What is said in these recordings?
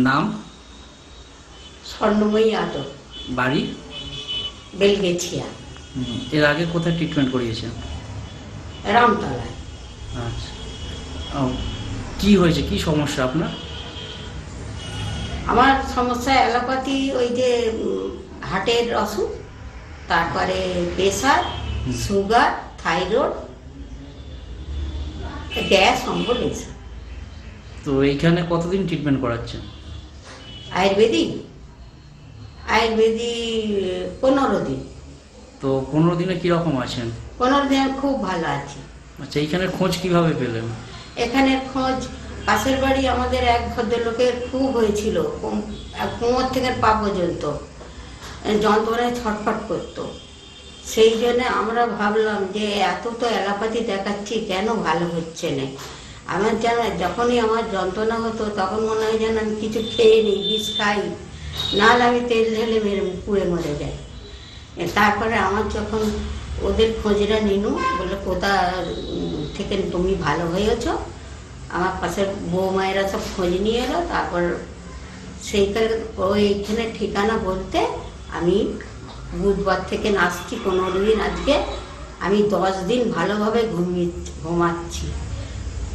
নাম? স্বর্ণময়ী আদর, বাড়ি? বেলগেছিয়া। এর আগে কোথায় ট্রিটমেন্ট করিয়েছেন? রামতলায়। আচ্ছা। কি হয়েছে, কি সমস্যা আপনার? আমার সমস্যা অ্যালোপ্যাথি, ওই যে হার্টের অসুখ, তারপরে প্রেশার, সুগার, থাইরয়েড, গ্যাস, অম্বল, এইসব। তো এইখানে কতদিন ট্রিটমেন্ট করাচ্ছেন? আয়ুর্বেদিক 15 দিন। তো 15 দিনে কীরকম আছেন? 15 দিন খুব ভালো আছি। আচ্ছা, এইখানের খোঁজ কিভাবে পেলেন? এখানের খোঁজ, পাশের বাড়ি আমাদের এক ভদ্রলোকের খুব হয়েছিল, কোমর থেকে পা পর্যন্ত যন্ত্রণায় ছটফট করতো। সেই জন্য আমরা ভাবলাম যে এত তো অ্যালোপ্যাথি দেখাচ্ছি, কেন ভালো হচ্ছে না। আমার যেন যখনই আমার যন্ত্রণা হতো তখন মনে হয় যেন আমি কিছু খেয়ে নিই, বিষ খাই, নাহলে আমি তেল ঢেলে পুড়ে মরে যাই। তারপরে আমার যখন ওদের খোঁজটা নিনু, বলে কোথা থেকে তুমি ভালো হয়েছ, আমার পাশের বৌমায়েরা সব খোঁজ নিয়ে এলো। তারপর সেইখানে ওইখানে ঠিকানা বলতে আমি বুধবার থেকে আসছি, 15 দিন। আজকে আমি 10 দিন ভালোভাবে ঘুমাচ্ছি,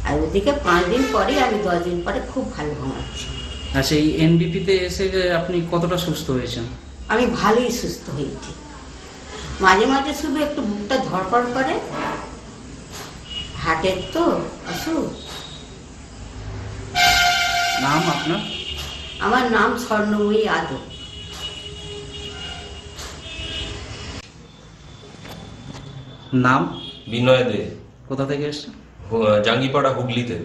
আর ওদিকে 5 দিন পরে, আমি 10 দিন পরে খুব ভালো ঘুমাচ্ছি। আচ্ছা, এই এনবিপিতে এসে আপনি কতটা সুস্থ হয়েছেন? আমি ভালোই সুস্থ হয়েছি। মাঝে মাঝে শুধু একটু বুকটা ধড়ফড় করে, হার্টের তো অসুখ। নাম আপনার? আমার নাম স্বর্ণময়ী আদর। নাম? বিনয় দে। কোথা থেকে এসছেন? জাঙ্গিপাড়া, হুগলিতে।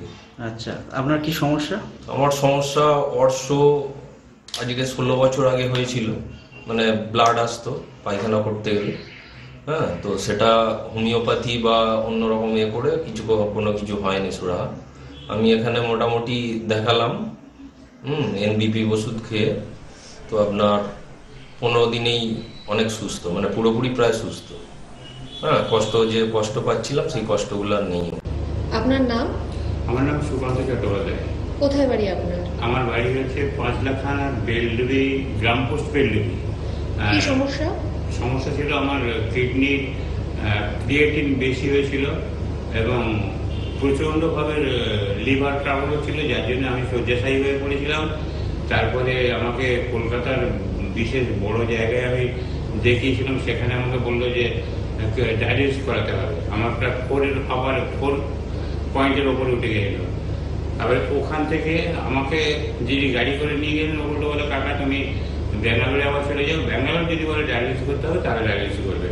আচ্ছা, আপনার কি সমস্যা? আমার সমস্যা অর্শ আজকে 16 বছর আগে হয়েছিল। মানে ব্লাড আসতো পায়খানা করতে গেলে। হ্যাঁ, তো সেটা হোমিওপ্যাথি বা অন্যরকম করে কোনো কিছু হয়নি সুরা। আমি এখানে মোটামুটি দেখালাম, এনবিপি ওষুধ খেয়ে। তো আপনার 15 দিনেই অনেক সুস্থ, মানে পুরোপুরি প্রায় সুস্থ। হ্যাঁ, কষ্ট পাচ্ছিলাম সেই কষ্টগুলো আর নেই। আপনার নাম? আমার নাম সুকান্ত চট্টোপাধ্যায়। কোথায় বাড়ি আপনার? আমার বাড়ি হচ্ছে 5 লাখ থানার বেলডুবি, গ্রাম পোস্ট বেলডুবি। কি সমস্যা? সমস্যা ছিল আমার কিডনির ক্রিয়েটিন বেশি হয়েছিল এবং প্রচণ্ডভাবে লিভার ট্রাবল হচ্ছিল, যার জন্য আমি শয্যাশায়ী হয়ে পড়েছিলাম। তারপরে আমাকে কলকাতার বিশেষ বড় জায়গায় আমি দেখিয়েছিলাম, সেখানে আমাকে বললো যে ডায়ালিসিস করাতে হবে। আমার প্রায় 4 পয়েন্টের ওপরে উঠে গেছিল। তারপরে ওখান থেকে আমাকে যিনি গাড়ি করে নিয়ে গেলেন, ওগুলো বলে কাকা তুমি ব্যাঙ্গালোরে আবার চলে যাও, ব্যাঙ্গালোর যদি বলে ডায়ালিসিস করতে হবে তাহলে ডায়ালিসিস করবে।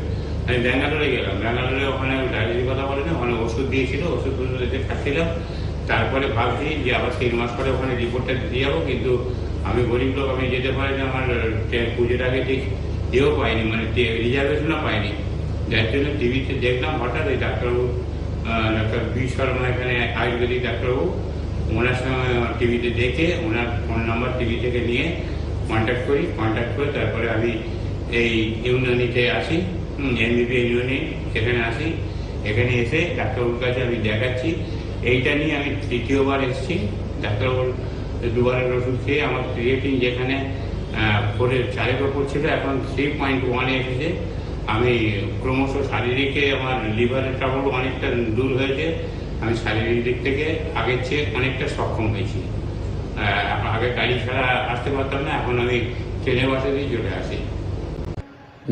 আমি ব্যাঙ্গালোরে গেলাম, ব্যাঙ্গালোরে ওখানে ডায়ালিসিস কথা বলে না, ওখানে ওষুধ দিয়েছিল, ওষুধগুলো খাচ্ছিলাম। তারপরে ভাবছি যে আবার 3 মাস পরে ওখানে রিপোর্টটা দিয়ে যাবো, কিন্তু আমি গরিব লোক, আমি যেতে পারি না। আমার পুজোর আগে ঠিক এও পাইনি, মানে রিজার্ভেশনও পাইনি। যার জন্য টিভিতে দেখলাম হঠাৎ এই ডাক্তারবাবু, ডাক্তার বি শর্মা, এখানে আয়ুর্বেদিক ডাক্তারবাবু, ওনার সঙ্গে টিভিতে দেখে ওনার ফোন নাম্বার টিভি থেকে নিয়ে কন্ট্যাক্ট করে তারপরে আমি এই ইউনানিতে আসি, এনবিপি ইউনানি, এখানে আসি। এখানে এসে ডাক্তারবাবুর কাছে আমি দেখাচ্ছি। এইটা নিয়ে আমি 3য় বার এসেছি। ডাক্তারবাবুর 2বারের ওষুধ খেয়ে আমার ক্রিয়েটিন যেখানে 4-এর ওপর ছিল, এখন 3.1-এ এসেছে। আমি ক্রমশ শারীরিকে আমার লিভারের ট্রাবল অনেকটা দূর হয়েছে। আমি শারীরিক দিক থেকে আগের চেয়ে অনেকটা সক্ষম হয়েছি। আগে গাড়ি ছাড়া আসতে পারতাম না, এখন আমি ট্রেনে বাসে দিয়ে চলে আসি।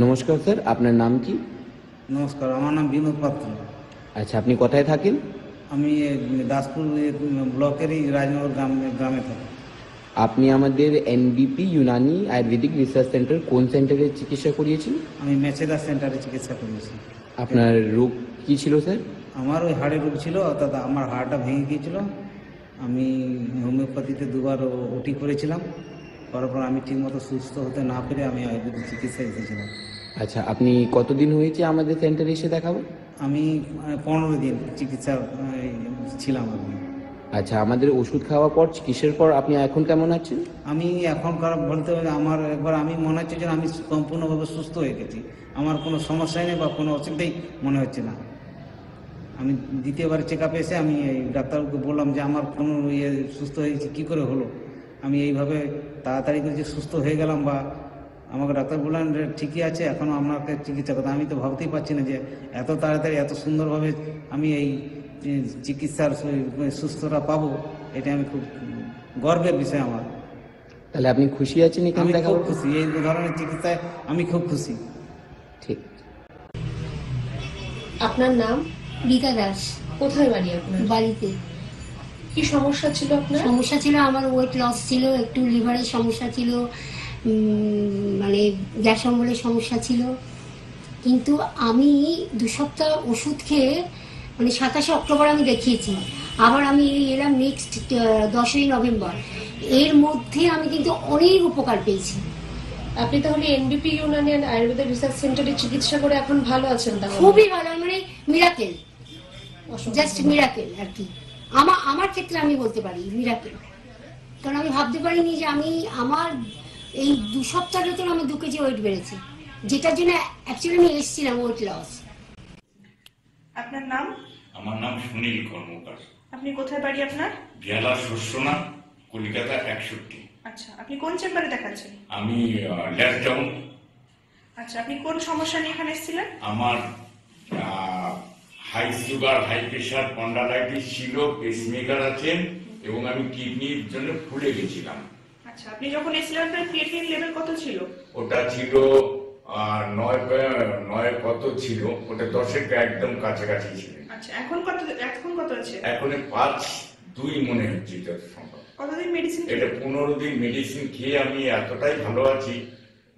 নমস্কার স্যার, আপনার নাম কি? নমস্কার, আমার নাম বিনোদ পাত্র। আচ্ছা, আপনি কোথায় থাকেন? আমি দাসপুর ব্লকেরই রাজনগর গ্রামে থাকি। আপনি আমাদের এনবিপি ইউনানি আয়ুর্বেদিক রিসার্চ সেন্টার কোন সেন্টারে চিকিৎসা করিয়েছেন? আমি মেচেদা সেন্টারে চিকিৎসা করিয়েছি। আপনার রোগ কি ছিল স্যার? আমার ওই হাড়ের রোগ ছিল, অর্থাৎ আমার হাড়টা ভেঙে গিয়েছিল। আমি হোমিওপ্যাথিতে 2বার ওটি করেছিলাম, করার পর আমি ঠিকমতো সুস্থ হতে না পেরে আমি আয়ুর্বেদিক চিকিৎসা এসেছিলাম। আচ্ছা, আপনি কতদিন হয়েছে আমাদের সেন্টারে এসে দেখাবেন? আমি 15 দিন চিকিৎসা ছিলাম আমি। আচ্ছা, আমাদের ওষুধ খাওয়ার পর, চিকিৎসার পর আপনি এখন কেমন আছেন? আমি এখনকার বলতে হলে আমার একবার আমি মনে হচ্ছে যে আমি সম্পূর্ণভাবে সুস্থ হয়ে গেছি। আমার কোনো সমস্যাই নেই বা কোনো অসুবিধাই মনে হচ্ছে না। আমি 2য় বার চেক আপে এসে আমি এই ডাক্তারবাবুকে বললাম যে আমার কোনো সুস্থ হয়েছে কী করে হলো। আমি এইভাবে তাড়াতাড়ি করে যে সুস্থ হয়ে গেলাম, বা আমাকে ডাক্তার বললেন যে ঠিকই আছে, এখনও আপনাকে চিকিৎসা করতে, আমি তো ভাবতেই পারছি না যে এত তাড়াতাড়ি এত সুন্দরভাবে আমি এই চিকিৎসার সুস্থতা পাবো। এটা আমি খুব গর্বের বিষয় আমার। তাহলে আপনি খুশি আছেন এখানে আমি দেখা খুব করে? খুশি, এই ধরনের চিকিৎসায় আমি খুব খুশি। ঠিক। আপনার নাম? রীতা দাস। কোথায় বাড়ি আপনার? বাড়িতে। কি সমস্যা ছিল আপনার? সমস্যা ছিল আমার ওয়েট লস ছিল, একটু লিভারের সমস্যা ছিল, মানে গ্যাস অম্বলের সমস্যা ছিল। কিন্তু আমি 2 সপ্তাহ ওষুধ খেয়ে মানে 27 অক্টোবর আমি দেখিয়েছি, আবার আমি এলাম নেক্সট 10ই নভেম্বর। এর মধ্যে আমি কিন্তু অনেক উপকার পেয়েছি। আপনি তাহলে এনবিপি ইউনানি অ্যান্ড আয়ুর্বেদিক রিসার্চ সেন্টারে চিকিৎসা করে এখন ভালো আছেন? তাহলে খুবই ভালো, মানে মিরাকেল, জাস্ট মিরাকেল আর কি। আমার ক্ষেত্রে আমি বলতে পারি মিরাকেল, কারণ আমি ভাবতে পারিনি যে আমার এই 2 সপ্তাহের ভেতরে আমার 2 কেজি ওয়েট বেড়েছে, যেটার জন্য অ্যাকচুয়ালি আমি এসেছিলাম ওয়েট লস। আপনার নাম? আমার নাম সুনীল কর্মকার। আপনি কোথায় বাড়ি আপনার? বেহালা শস্যনা, কলকাতা 61। আচ্ছা, আপনি কোন চেম্বারে দেখাচ্ছেন? আমি ল্যাস ডাউন। আচ্ছা, আপনি কোন সমস্যা নিয়ে এখানে এসেছিলেন? আমার high sugar, high pressure, spondylitis ছিল, পেসমেকার আছেন, এবং আমি কিডনির জন্য ফুলে গেছিলাম। আচ্ছা, আপনি যখন এসেছিলেন আপনার ক্রিয়েটিনিন লেভেল কত ছিল? ওটা ছিল 9 কত ছিল, ওটা 10-এর একদম কাছাকাছি ছিল। আচ্ছা, এখন কত আছে? এখন 5.2 মনে হচ্ছে যত সম্ভব। কতদিন মেডিসিন? এটা 15 দিন মেডিসিন খেয়ে আমি এতটাই ভালো আছি,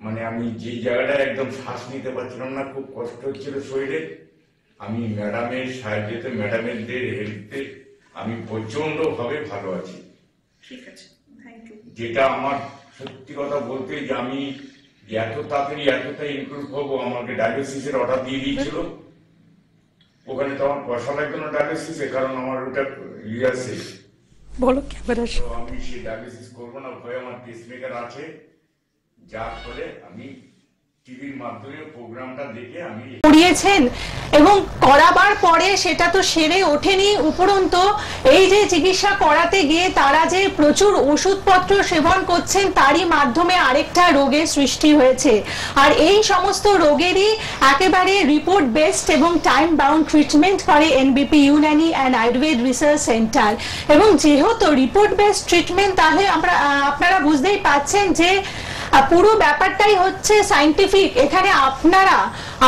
মানে আমি যে জায়গাটায় একদম শ্বাস নিতে পারছিলাম না, খুব কষ্ট হচ্ছিল শরীরে, আমি ম্যাডামের সাহায্যে, ম্যাডামের হেল্পে আমি প্রচন্ড ভাবে ভালো আছি। ঠিক আছে, থ্যাংক ইউ। যেটা আমার সত্যি কথা বলতে, যে আমি এত তাড়াতাড়ি এতটা ইমপ্রুভ হবো, আমাকে ডায়ালিসিসের অর্ডার দিয়ে দিয়েছিল। ওখানে তো আমার পয়সা লাগতো না ডায়ালিসিসে, কারণ আমার ওটা আছে, বলো ক্যামেরা। তো আমি সেই ডায়ালিসিস করবো না ভয়ে, আমার পেসমেকার আছে, যার ফলে আমি টিভির মাধ্যমে প্রোগ্রামটা দেখে আমি করিয়েছেন, এবং করাবার পরে সেটা তো সেরে ওঠেনি, উপরন্ত এই যে চিকিৎসা করাতে গিয়ে তারা যে প্রচুর ওষুধপত্র সেবন করছেন, তারই মাধ্যমে আরেকটা রোগের সৃষ্টি হয়েছে। আর এই সমস্ত রোগেরই একেবারে রিপোর্ট বেসড এবং টাইম বাউন্ড ট্রিটমেন্ট করে এনবিপি Unani and Ayurveda research centre. এবং যেহেতু রিপোর্ট বেসড ট্রিটমেন্ট, তাহলে আপনারা বুঝতেই পাচ্ছেন যে পুরো ব্যাপারটাই হচ্ছে সায়েন্টিফিক। এখানে আপনারা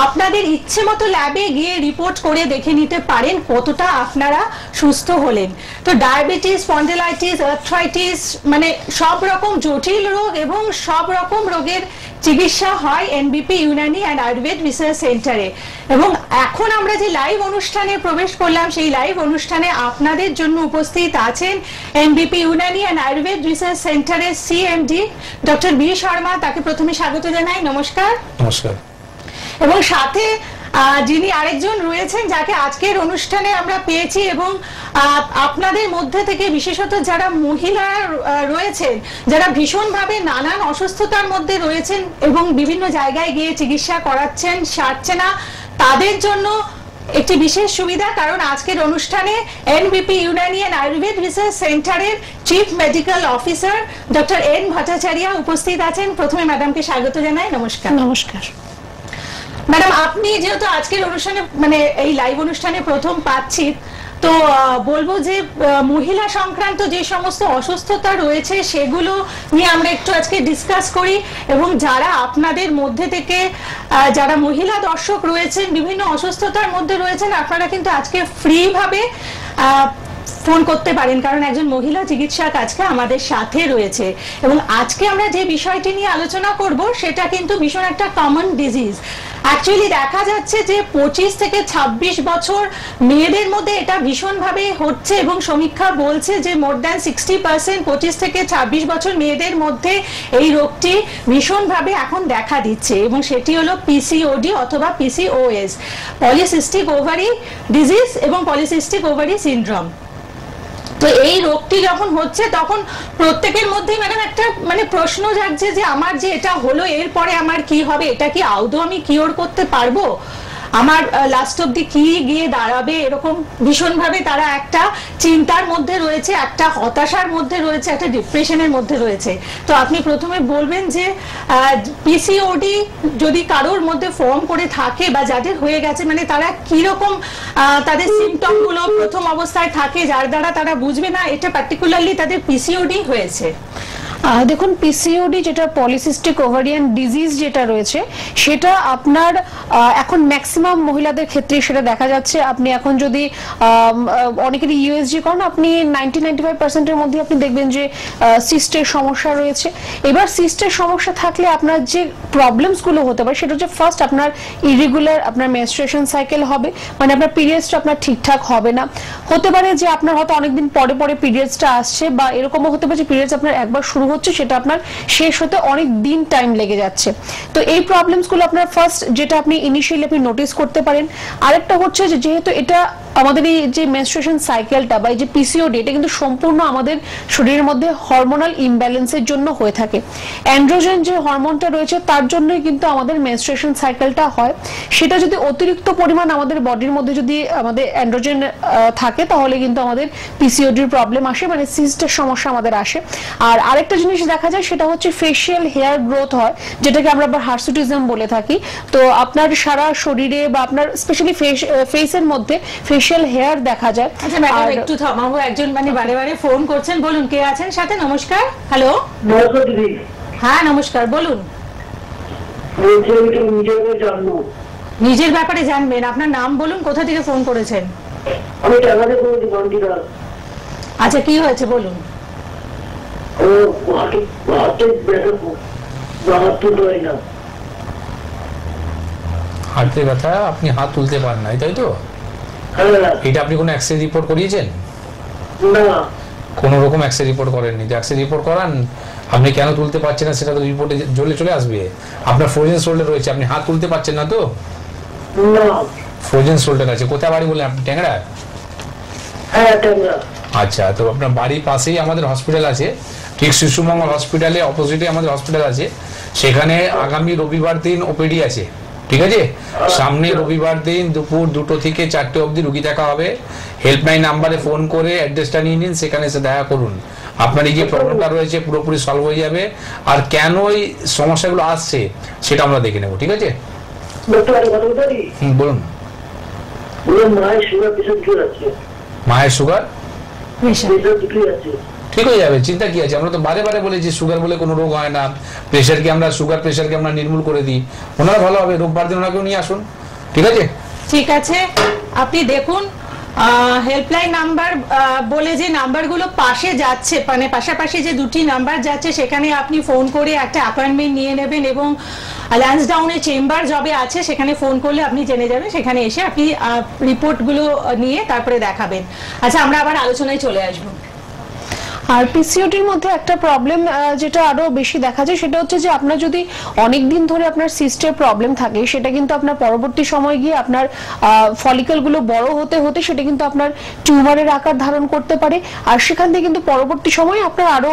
আপনাদের ইচ্ছে মতো ল্যাবে গিয়ে রিপোর্ট করে দেখে নিতে পারেন কতটা আপনারা সুস্থ হলেন। তো ডায়াবেটিস, স্পন্ডিলাইটিস, আর্থ্রাইটিস, মানে সব রকম জটিল রোগ এবং সব রকম রোগের চিকিৎসা হয় এনবিপি ইউনানি অ্যান্ড আয়ুর্বেদ রিসার্চ সেন্টারে। এবং এখন আমরা যে লাইভ অনুষ্ঠানে প্রবেশ করলাম, সেই লাইভ অনুষ্ঠানে আপনাদের জন্য উপস্থিত আছেন এনবিপি ইউনানি অ্যান্ড আয়ুর্বেদ রিসার্চ সেন্টারের সিএমডি ডক্টর বি শর্মা। তাকে প্রথমে স্বাগত জানাই, নমস্কার। নমস্কার। এবং সাথে যিনি আরেকজন রয়েছেন, যাকে আজকের অনুষ্ঠানে আমরা পেয়েছি, এবং আপনাদের মধ্যে থেকে বিশেষত যারা মহিলা রয়েছেন, যারা ভীষণভাবে নানান অসুস্থতার মধ্যে রয়েছেন এবং বিভিন্ন জায়গায় গিয়ে চিকিৎসা করাচ্ছেন, সারছে না, তাদের জন্য একটি বিশেষ সুবিধা, কারণ আজকের অনুষ্ঠানে NBP Unani and Ayurveda research সেন্টারের chief medical officer doctor N Bhattacharya উপস্থিত আছেন। প্রথমে ম্যাডামকে স্বাগত জানাই, নমস্কার। নমস্কার ম্যাডাম, আপনি যেহেতু আজকের অনুষ্ঠানে, মানে এই লাইভ অনুষ্ঠানে প্রথম পাচ্ছি, তো বলবো যে মহিলা সংক্রান্ত যে সমস্ত অসুস্থতা রয়েছে সেগুলো নিয়ে আমরা একটু আজকে ডিসকাস করি, এবং যারা আপনাদের মধ্যে থেকে যারা মহিলা দর্শক রয়েছেন, বিভিন্ন অসুস্থতার মধ্যে রয়েছেন, আপনারা কিন্তু আজকে ফ্রি ভাবে ফোন করতে পারেন, কারণ একজন মহিলা চিকিৎসক আজকে আমাদের সাথে রয়েছে। এবং আজকে আমরা যে বিষয়টি নিয়ে আলোচনা করব সেটা কিন্তু ভীষণ একটা কমন ডিজিজ। অ্যাকচুয়ালি দেখা যাচ্ছে যে 25 থেকে 26 বছর মেয়েদের মধ্যে এটা ভীষণভাবে হচ্ছে, এবং সমীক্ষা বলছে যে মোর দ্যান 60% 25 থেকে 26 বছর মেয়েদের মধ্যে এই রোগটি ভীষণভাবে এখন দেখা দিচ্ছে, এবং সেটি হলো পিসিওডি অথবা পিসিওএস, পলিসিস্টিক ওভারি ডিজিজ এবং পলিসিস্টিক ওভারি সিনড্রোম। তো এই রোগটি যখন হচ্ছে তখন প্রত্যেকের মধ্যেই ম্যাডাম একটা মানে প্রশ্ন জাগছে যে আমার যে এটা হলো এরপরে আমার কি হবে, এটা কি আদৌ আমি কিওর করতে পারবো? আমার লাস্ট অব্দি কি গিয়ে দাঁড়াবে, এরকম ভীষণভাবে তারা একটা চিন্তার মধ্যে রয়েছে, একটা হতাশার মধ্যে রয়েছে, একটা ডিপ্রেশনের মধ্যে রয়েছে। তো আপনি প্রথমে বলবেন যে পিসিওডি যদি কারোর মধ্যে ফর্ম করে থাকে বা যাদের হয়ে গেছে, মানে তারা কিরকম তাদের সিমটম গুলো প্রথম অবস্থায় থাকে যার দ্বারা তারা বুঝবে না এটা পার্টিকুলারলি তাদের পিসিওডি হয়েছে। দেখুন, পিসিওডি যেটা পলিসিস্টিক ওভারিয়ান ডিজিজ যেটা রয়েছে, সেটা আপনার এখন ম্যাক্সিমাম মহিলাদের ক্ষেত্রে সেটা দেখা যাচ্ছে। আপনি এখন যদি অনেকেরই ইউএসজি করেন, আপনি 90-95% মধ্যে আপনি দেখবেন যে সিস্টের সমস্যা রয়েছে। এবার সিস্টের সমস্যা থাকলে আপনার যে প্রবলেমস গুলো হতে পারে সেটা হচ্ছে ফার্স্ট আপনার ইরেগুলার আপনার মেনস্ট্রুয়েশন সাইকেল হবে, মানে আপনার পিরিয়ডসটা আপনার ঠিকঠাক হবে না। হতে পারে যে আপনার হয়তো অনেকদিন পরে পরে পিরিয়ডসটা আসছে, বা এরকমও হতে পারে যে পিরিয়ডস আপনার একবার শুরু হচ্ছে সেটা আপনার শেষ হতে অনেক দিন টাইম লেগে যাচ্ছে। তো এই প্রবলেমস গুলো আপনার ফার্স্ট যেটা আপনি ইনিশিয়ালি আপনি নোটিস করতে পারেন। আরেকটা হচ্ছে যে যেহেতু এটা আমাদের এই যে মেনস্ট্রুয়েশন সাইকেলটা বা এই যে পিসিওডি, এটা কিন্তু সম্পূর্ণ আমাদের শরীরের মধ্যে হরমোনাল ইমব্যালেন্সের জন্য হয়ে থাকে। অ্যান্ড্রোজেন যে হরমোনটা রয়েছে তার জন্যই কিন্তু আমাদের মেনস্ট্রুয়েশন সাইকেলটা হয়। সেটা যদি অতিরিক্ত পরিমাণ আমাদের বডির মধ্যে যদি আমাদের অ্যান্ড্রোজেন থাকে তাহলে কিন্তু আমাদের পিসিওডির প্রবলেম আসে, মানে সিস্টের সমস্যা আমাদের আসে। আর আরেকটা জিনিস দেখা যায় সেটা হচ্ছে ফেশিয়াল হেয়ার গ্রোথ হয়, যেটাকে আমরা আবার হার্সুটিজম বলে থাকি। তো আপনার সারা শরীরে বা আপনার স্পেশালি ফেসের মধ্যে ফেশিয়াল হেয়ার দেখা যায়। আচ্ছা ম্যাডাম, একটু থামাবো, একজন মানে বারে বারে ফোন করছেন, বলুন কে আছেন সাথে? নমস্কার। হ্যালো। হ্যাঁ নমস্কার, বলুন। নিজের ব্যাপারে জানবেন, আপনার নাম বলুন, কোথা থেকে ফোন করেছেন? আচ্ছা কি হয়েছে বলুন। হাতে ব্যথা, আপনি হাত তুলতে পারেন না, তাই তো? এটা আপনি কোনো এক্সরে রিপোর্ট করিয়েছেন? না, কোনো রকম এক্সরে রিপোর্ট করেননি? এক্সরে রিপোর্ট করান, আপনি কেন তুলতে পারছেন না সেটা তো রিপোর্টে চলে আসবে। আপনার ফ্রোজেন শোল্ডার রয়েছে, আপনি হাত তুলতে পারছেন না তো? ফ্রোজেন শোল্ডার আছে। কোথায় বাড়ি বললেন আপনি? ট্যাংরা? আচ্ছা, তো আপনার বাড়ির পাশেই আমাদের হসপিটাল আছে, ঠিক শিশুমঙ্গল হসপিটালে অপোজিটে আমাদের হসপিটাল আছে। সেখানে আগামী রবিবার দিন ওপিডি আছে, ঠিক আছে? সামনে রবিবার দিন দুপুর 2টো থেকে 4টে অবধি রুগী দেখা হবে। হেল্পলাইন নাম্বারে ফোন করে অ্যাড্রেসটা নিয়ে নিন, সেখানে এসে দেখা করুন। আপনার এই যে প্রবলেমটা রয়েছে পুরোপুরি সলভ হয়ে যাবে। আর কেন এই সমস্যাগুলো আসছে সেটা আমরা দেখে নেব, ঠিক আছে? বলুন। মায়ের সুগার ঠিক হয়ে যাবে, চিন্তা কি আছে? আমরা তো বারে বারে বলেছি সুগার বলে কোনো রোগ হয় না। প্রেশারকে আমরা প্রেশারকে আমরা নির্মূল করে দিই। ওনারা ভালো হবে, রোববার দিন ওনাকেও নিয়ে আসুন, ঠিক আছে? ঠিক আছে, আপনি দেখুন হেল্পলাইন নাম্বার বলে যে নাম্বারগুলো পাশে যাচ্ছে, মানে পাশাপাশি যে দুটি নাম্বার যাচ্ছে সেখানে আপনি ফোন করে একটা অ্যাপয়েন্টমেন্ট নিয়ে নেবেন, এবং ল্যান্সডাউনে চেম্বার যবে আছে সেখানে ফোন করলে আপনি জেনে যাবেন, সেখানে এসে আপনি রিপোর্টগুলো নিয়ে তারপরে দেখাবেন। আচ্ছা, আমরা আবার আলোচনায় চলে আসবো। আর পিসিওডির মধ্যে একটা প্রবলেম যেটা আরো বেশি দেখা যায় সেটা হচ্ছে যে আপনার যদি অনেক দিন ধরে আপনার সিস্টের প্রবলেম থাকে, সেটা কিন্তু আপনার পরবর্তী সময় গিয়ে আপনার ফলিকল গুলো বড় হতে হতে সেটা কিন্তু আপনার টিউমারের আকার ধারণ করতে পারে। আর সেখান থেকে কিন্তু পরবর্তী সময়ে আপনার আরো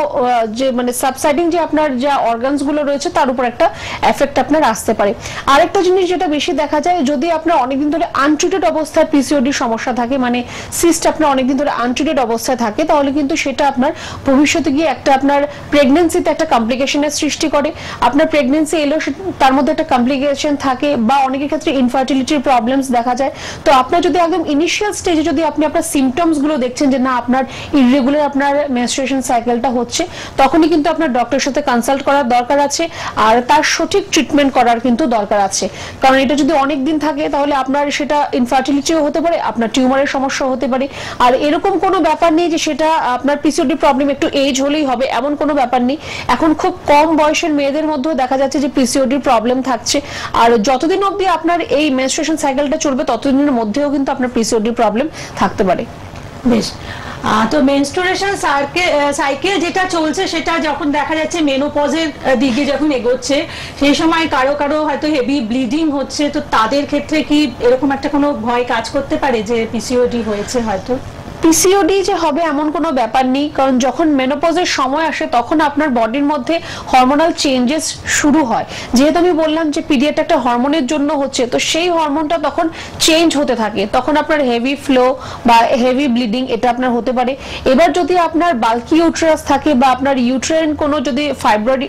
যে মানে সাবসাইডিং যে আপনার যা অর্গানস গুলো রয়েছে তার উপর একটা এফেক্ট আপনার আসতে পারে। আরেকটা জিনিস যেটা বেশি দেখা যায়, যদি আপনার অনেকদিন ধরে আনট্রিটেড অবস্থায় পিসিওডির সমস্যা থাকে, মানে সিস্ট আপনার অনেকদিন ধরে আনট্রিটেড অবস্থায় থাকে, তাহলে কিন্তু সেটা আপনার ভবিষ্যতে গিয়ে একটা আপনার প্রেগন্যান্সিতে একটা কমপ্লিকেশনের সৃষ্টি করে। আপনার প্রেগন্যান্সি এলো, তার মধ্যে একটা কমপ্লিকেশন থাকে, বা অনেকের ক্ষেত্রে ইনফার্টিলিটির প্রবলেমস দেখা যায়। তো আপনার যদি একদম ইনিশিয়াল স্টেজে যদি আপনি আপনার সিমটমস গুলো দেখছেন যে না আপনার ইররেগুলার আপনার মেনস্ট্রুয়েশন সাইকেলটা হচ্ছে, তখনই কিন্তু আপনার ডক্টরের সাথে কনসাল্ট করার দরকার আছে, আর তার সঠিক ট্রিটমেন্ট করার কিন্তু দরকার আছে। কারণ এটা যদি অনেক দিন থাকে তাহলে আপনার সেটা ইনফার্টিলিটিও হতে পারে, আপনার টিউমারের সমস্যা হতে পারে। আর এরকম কোনো ব্যাপার নেই যে সেটা আপনার পিসিওডি প্রবলেম একটু এজ হলেই হবে, এমন কোনো ব্যাপার নেই। এখন খুব কম বয়সের মেয়েদের মধ্যেও দেখা যাচ্ছে যে পিসিওডির প্রবলেম থাকছে। আর যতদিন অবধি আপনার এই মেনস্ট্রুয়েশন সাইকেলটা চলবে ততদিনের মধ্যেও কিন্তু আপনার পিসিওডির প্রবলেম থাকতে পারে। বেশ, তো মেনস্ট্রুয়েশন সাইকেল যেটা চলছে সেটা যখন দেখা যাচ্ছে মেনোপজের দিকে যখন এগোচ্ছে, সেই সময় কারো কারো হয়তো হেভি ব্লিডিং হচ্ছে, তো তাদের ক্ষেত্রে কি এরকম একটা কোনো ভয় কাজ করতে পারে যে পিসিওডি হয়েছে? হয়তো পিসিওডি যে হবে এমন কোনো ব্যাপার নেই, কারণ যখন মেনোপজের সময় আসে তখন আপনার বডির মধ্যে হরমোনাল চেঞ্জেস শুরু হয়। যেহেতু আমি বললাম যে পিরিয়ড একটা হরমোনের জন্য হচ্ছে, তো সেই হরমোনটা তখন চেঞ্জ হতে থাকে, তখন আপনার হেভি ফ্লো বা হেভি ব্লিডিং এটা আপনার হতে পারে। এবার যদি আপনার বাল্কি ইউট্রাস থাকে বা আপনার ইউট্রাইন কোনো যদি ফাইব্রয়েড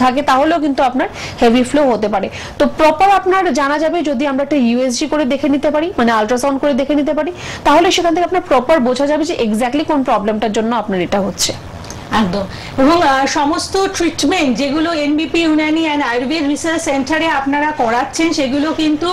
থাকে তাহলেও কিন্তু আপনার হেভি ফ্লো হতে পারে। তো প্রপার আপনার জানা যাবে যদি আমরা একটা ইউএসজি করে দেখে নিতে পারি, মানে আল্ট্রাসাউন্ড করে দেখে নিতে পারি, তাহলে সেখান থেকে আপনার প্রপার বোঝা যাবে যে এক্স্যাক্টলি কোন প্রবলেমটার জন্য আপনার এটা হচ্ছে। একদম। এবং সমস্ত ট্রিটমেন্ট যেগুলো এনবিপি ইউনানি অ্যান্ড আয়ুর্বেদ রিসার্চ সেন্টারে আপনারা করাচ্ছেন সেগুলো কিন্তু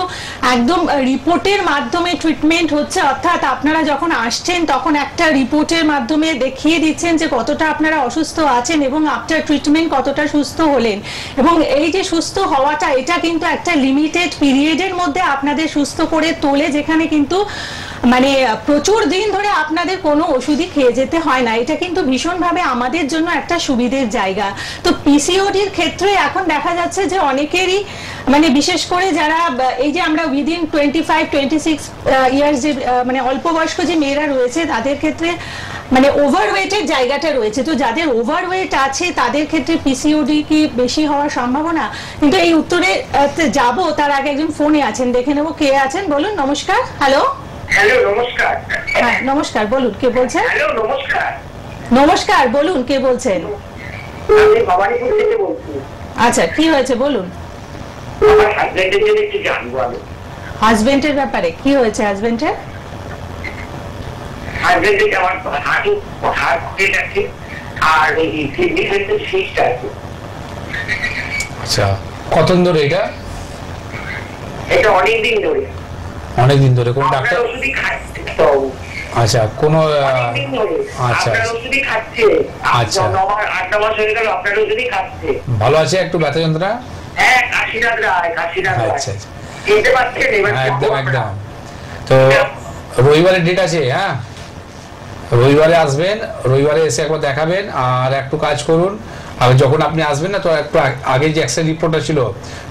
একদম রিপোর্টের মাধ্যমে ট্রিটমেন্ট হচ্ছে, অর্থাৎ আপনারা যখন আসছেন তখন একটা রিপোর্টের মাধ্যমে দেখিয়ে দিচ্ছেন যে কতটা আপনারা অসুস্থ আছেন এবং আফটার ট্রিটমেন্ট কতটা সুস্থ হলেন। এবং এই যে সুস্থ হওয়াটা এটা কিন্তু একটা লিমিটেড পিরিয়ডের মধ্যে আপনাদের সুস্থ করে তোলে, যেখানে কিন্তু মানে প্রচুর দিন ধরে আপনাদের কোনো ওষুধই খেয়ে যেতে হয় না। এটা কিন্তু ভীষণভাবে আমাদের জন্য একটা সুবিধের জায়গা। তো পিসিওডির ক্ষেত্রে এখন দেখা যাচ্ছে যে অনেকেরই মানে বিশেষ করে যারা এই যে আমরা উইদিন 25-26 ইয়ার্স যে মানে অল্প বয়স্ক যে মেয়েরা রয়েছে তাদের ক্ষেত্রে মানে ওভারওয়েটের জায়গাটা রয়েছে। তো যাদের ওভারওয়েট আছে তাদের ক্ষেত্রে পিসিওডি কি বেশি হওয়ার সম্ভাবনা? কিন্তু এই উত্তরে যাব তার আগে একজন ফোনে আছেন, দেখে নেবো কে আছেন। বলুন। নমস্কার। হ্যালো। হ্যালো, নমস্কার। হ্যাঁ নমস্কার, বলুন কে বলছেন। হ্যালো, নমস্কার। নমস্কার, বলুন কে বলছেন। আমি ভবানীপুর থেকে বলছি। আচ্ছা, কি হয়েছে বলুন। আমার হাজবেন্ডের জন্য একটু জানবো আমি। হাজবেন্ডের ব্যাপারে কি হয়েছে? হাজবেন্ডের আমার হাঁটু হাড় ফুটে গেছে আর ওই কিডনি ভেতরে সিস্ট আছে। আচ্ছা, কতদিন ধরে এটা? এটা অনেকদিন ধরে। অনেকদিন ধরে কোন ডাক্তার? ওষুধই খাচ্ছে তো। আচ্ছা, কোন আচ্ছা ওষুধই খাচ্ছে। আচ্ছা, 8-9 মাস হয়ে গেল আপনার ওষুধই খাচ্ছে। ভালো আছে? একটু ব্যথা যন্ত্রণা? হ্যাঁ, কাশিনাথ রায়। আচ্ছা, চিনতে পারছেন? একদম একদম। তো রবিবারের ডেট আছে? হ্যাঁ, রবিবারে আসবেন, রবিবারে এসে একবার দেখাবেন। আর একটু কাজ করুন, আর যখন আপনি আসবেন না তো একটু আগে যে এক্সরে রিপোর্টটা ছিল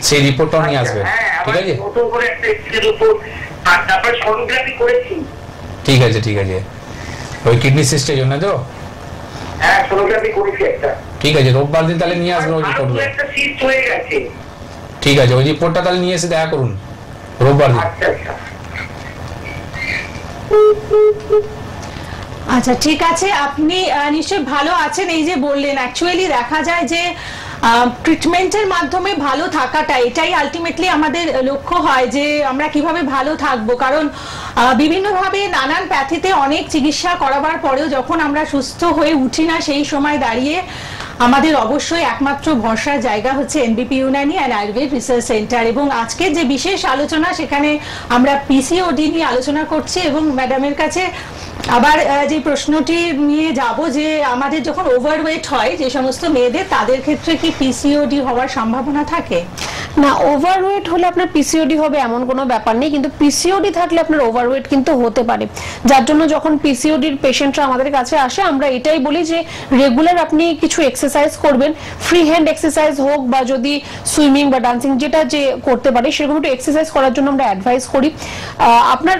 সেই রিপোর্টটাও নিয়ে আসবেন, ঠিক আছে? ঠিক আছে, ঠিক আছে। ওই কিডনি সিস্টের জন্য তো? হ্যাঁ, সোনোগ্রাফি করেছি একটা। ঠিক আছে, রোববার দিন তাহলে নিয়ে আসবেন ওই রিপোর্টগুলো। একটা সিস্ট হয়ে গেছে। ঠিক আছে, ওই রিপোর্টটা তাহলে নিয়ে এসে দেখা করুন রোববার দিন। আচ্ছা আচ্ছা। আচ্ছা, ঠিক আছে। আপনি নিশ্চয়ই ভালো আছেন। এই যে বললেন, অ্যাকচুয়ালি দেখা যায় যে ট্রিটমেন্টের মাধ্যমে ভালো থাকাটা এটাই আলটিমেটলি আমাদের লক্ষ্য হয়, যে আমরা কিভাবে ভালো থাকবো। কারণ বিভিন্নভাবে নানান প্যাথিতে অনেক চিকিৎসা করাবার পরেও যখন আমরা সুস্থ হয়ে উঠি না, সেই সময় দাঁড়িয়ে আমাদের অবশ্যই একমাত্র ভরসার জায়গা হচ্ছে এনবিপি Unani and Ayurveda research centre. এবং আজকের যে বিশেষ আলোচনা, সেখানে আমরা পিসিওডি নিয়ে আলোচনা করছি। এবং ম্যাডামের কাছে আবার যে প্রশ্নটি নিয়ে যাব, যে আমাদের যখন ওভারওয়েট হয় যে সমস্ত মেয়েদের, তাদের ক্ষেত্রে কি পিসিওডি হওয়ার সম্ভাবনা থাকে? না, ওভারওয়েট হলে আপনার পিসিওডি হবে এমন কোনো ব্যাপার নেই, কিন্তু পিসিওডি থাকলে আপনার ওভারওয়েট কিন্তু হতে পারে। যার জন্য যখন পিসিওডির পেশেন্টরা আমাদের কাছে আসে, আমরা এটাই বলি যে রেগুলার আপনি কিছু এক্সারসাইজ করবেন, ফ্রি হ্যান্ড এক্সারসাইজ হোক বা যদি সুইমিং বা ডান্সিং যেটা যে করতে পারে সেরকম একটু এক্সারসাইজ করার জন্য আমরা অ্যাডভাইস করি। আপনার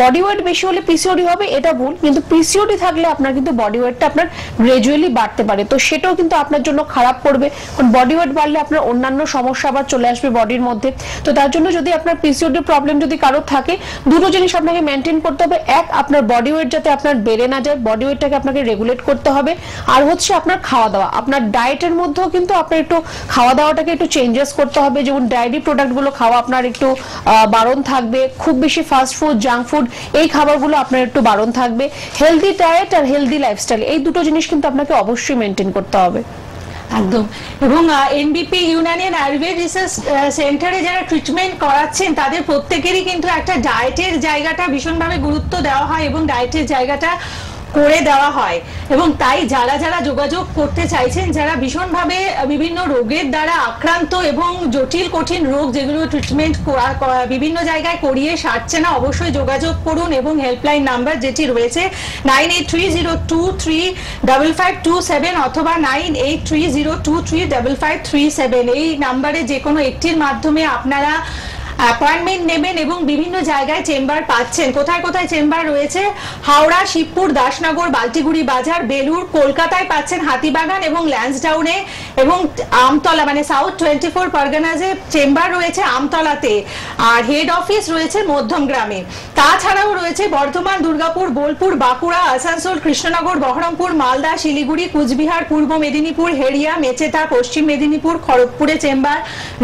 বডি ওয়েট বেশি হলে পিসিওডি হবে এটা ভুল, কিন্তু পিসিওডি থাকলে আপনার কিন্তু বডি ওয়েটটা আপনার গ্রাজুয়ালি বাড়তে পারে, তো সেটাও কিন্তু আপনার জন্য খারাপ করবে। কারণ বডি ওয়েট বাড়লে আপনার অন্যান্য সমস্যা আবার চলে আসবে বডির মধ্যে। তো তার জন্য যদি আপনার পিসিওডি প্রবলেম যদি কারোর থাকে, দুটো জিনিস আপনাকে মেনটেন করতে হবে। এক, আপনার বডি ওয়েট যাতে আপনার বেড়ে না যায়, বডি ওয়েটটাকে আপনাকে রেগুলেট করতে হবে। আর হচ্ছে আপনার খাওয়া দাওয়া, আপনার ডায়েটের মধ্যেও কিন্তু আপনার একটু খাওয়া দাওয়াটাকে একটু চেঞ্জেস করতে হবে। যেমন ডায়েরি প্রোডাক্টগুলো খাওয়া আপনার একটু বারণ থাকবে, খুব বেশি ফাস্ট ফুড, জাঙ্ক ফুড এই খাবারগুলো আপনার একটু বারণ থাকবে। হেলদি ডায়েট আর হেলদি লাইফস্টাইল এই দুটো জিনিস কিন্তু আপনাকে অবশ্যই মেনটেন করতে হবে। একদম। এবং এনবিপি ইউনানি অ্যান্ড আয়ুর্বেদ রিসার্চ সেন্টারে যারা ট্রিটমেন্ট করাচ্ছেন তাদের প্রত্যেকেরই কিন্তু একটা ডায়েটের জায়গাটা ভীষণভাবে গুরুত্ব দেওয়া হয় এবং ডায়েটের জায়গাটা করে দেওয়া হয়। এবং তাই যারা যারা যোগাযোগ করতে চাইছেন, যারা ভীষণভাবে বিভিন্ন রোগের দ্বারা আক্রান্ত এবং জটিল কঠিন রোগ যেগুলো ট্রিটমেন্ট বিভিন্ন জায়গায় করিয়ে সারছে না, অবশ্যই যোগাযোগ করুন। এবং হেল্পলাইন নাম্বার যেটি রয়েছে 9830235527 অথবা 9830235537, এই নাম্বারে যে কোনো একটির মাধ্যমে আপনারা অ্যাপয়েন্টমেন্ট নেবেন এবং বিভিন্ন জায়গায় চেম্বার পাচ্ছেন। কোথায় কোথায় চেম্বার রয়েছে? হাওড়া, শিবপুর, দাসনগর, বালতিগুড়ি বাজার, বেলুর। কলকাতায় পাচ্ছেন হাতিবাগান এবং ল্যান্সডাউনে, এবং আমতলা মানে সাউথ 24 পরগনাজে চেম্বার রয়েছে আমতলাতে, আর হেড অফিস রয়েছে মধ্যমগ্রামে। তাছাড়াও রয়েছে বর্ধমান, দুর্গাপুর, বোলপুর, বাঁকুড়া, আসানসোল, কৃষ্ণনগর, বহরমপুর, মালদা, শিলিগুড়ি, কুচবিহার, পূর্ব মেদিনীপুর, হেরিয়া, মেচেতা, পশ্চিম মেদিনীপুর, খড়গপুরে চেম্বার।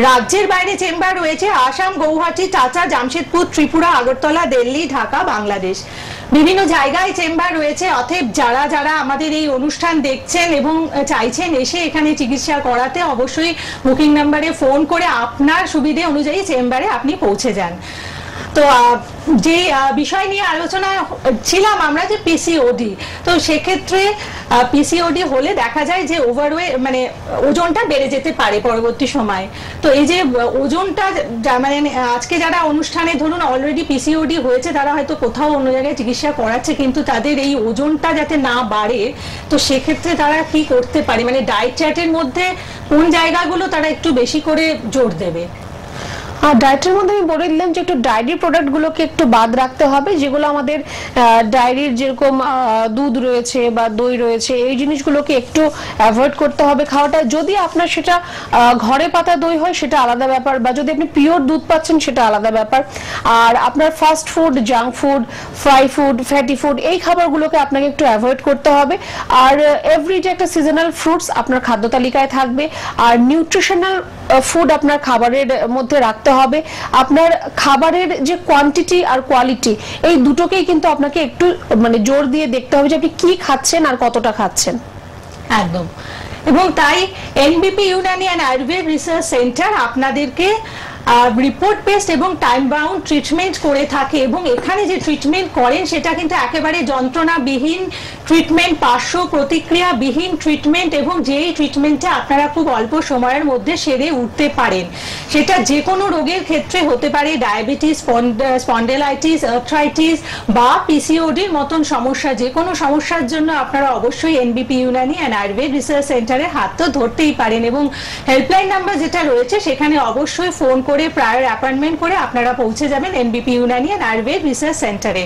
রাজ্যের বাইরে চেম্বার রয়েছে আসাম, গৌহাটি, টাটা, জামশেদপুর, ত্রিপুরা, আগরতলা, দিল্লি, ঢাকা, বাংলাদেশ। বিভিন্ন জায়গায় চেম্বার রয়েছে। অতএব যারা যারা আমাদের এই অনুষ্ঠান দেখছেন এবং চাইছেন এসে এখানে চিকিৎসা করাতে, অবশ্যই বুকিং নাম্বারে ফোন করে আপনার সুবিধে অনুযায়ী চেম্বারে আপনি পৌঁছে যান। তো যে বিষয় নিয়ে আলোচনা ছিলাম আমরা, যে পিসিওডি, তো সেক্ষেত্রে পিসিওডি হলে দেখা যায় যে ওভারওয়েট মানে ওজনটা বেড়ে যেতে পারে পরবর্তী সময়। তো এই যে ওজনটা মানে আজকে যারা অনুষ্ঠানে ধরুন অলরেডি পিসিওডি হয়েছে, তারা হয়তো কোথাও অন্য জায়গায় চিকিৎসা করাচ্ছে, কিন্তু তাদের এই ওজনটা যাতে না বাড়ে, তো সেক্ষেত্রে তারা কি করতে পারে, মানে ডায়েট চার্টের মধ্যে কোন জায়গাগুলো তারা একটু বেশি করে জোর দেবে? ডায়েটের মধ্যে আমি বলে দিলাম যে একটু ডায়েরি প্রোডাক্ট গুলোকে একটু বাদ রাখতে হবে, যেগুলো আমাদের ডায়েরির যেরকম দুধ রয়েছে বা দই রয়েছে, এই জিনিসগুলোকে একটু অ্যাভয়েড করতে হবে খাওয়াটা। যদি আপনার সেটা ঘরে পাতা দই হয় সেটা আলাদা ব্যাপার, বা যদি আপনি পিওর দুধ পাচ্ছেন সেটা আলাদা ব্যাপার। আর আপনার fast food, junk food, fry food, fatty food, এই খাবারগুলোকে আপনাকে একটু অ্যাভয়েড করতে হবে। আর এভরিডে একটা সিজনাল ফ্রুটস আপনার খাদ্য তালিকায় থাকবে, আর নিউট্রিশনাল ফুড আপনার খাবারের মধ্যে রাখতে হবে। আপনার খাবারের যে কোয়ান্টিটি আর কোয়ালিটি, এই দুটোকেই কিন্তু আপনাকে একটু মানে জোর দিয়ে দেখতে হবে যে আপনি কি খাচ্ছেন আর কতটা খাচ্ছেন। একদম। এবং তাই এনবিপি Unani and Ayurveda research centre আপনাদেরকে রিপোর্ট বেসড এবং টাইম বাউন্ড ট্রিটমেন্ট করে থাকে, এবং এখানে যে ট্রিটমেন্ট করেন সেটা কিন্তু একেবারে যন্ত্রণাবিহীন ট্রিটমেন্ট, পার্শ্ব প্রতিক্রিয়াবিহীন ট্রিটমেন্ট, এবং যেই ট্রিটমেন্টটা আপনারা খুব অল্প সময়ের মধ্যে সেরে উঠতে পারেন। সেটা যে কোনো রোগের ক্ষেত্রে হতে পারে, ডায়াবেটিস, স্পন্ডেলাইটিস, আর্থ্রাইটিস বা পিসিওডির মতন সমস্যা। যে কোনো সমস্যার জন্য আপনারা অবশ্যই এনবিপি ইউনানি অ্যান্ড আয়ুর্বেদ রিসার্চ সেন্টারে হাত তো ধরতেই পারেন, এবং হেল্পলাইন নাম্বার যেটা রয়েছে সেখানে অবশ্যই ফোন করে প্রায়র অ্যাপয়েন্টমেন্ট করে আপনারা পৌঁছে যাবেন এনবিপি ইউনানি অ্যান্ড আয়ুর্বেদ রিসার্চ সেন্টারে।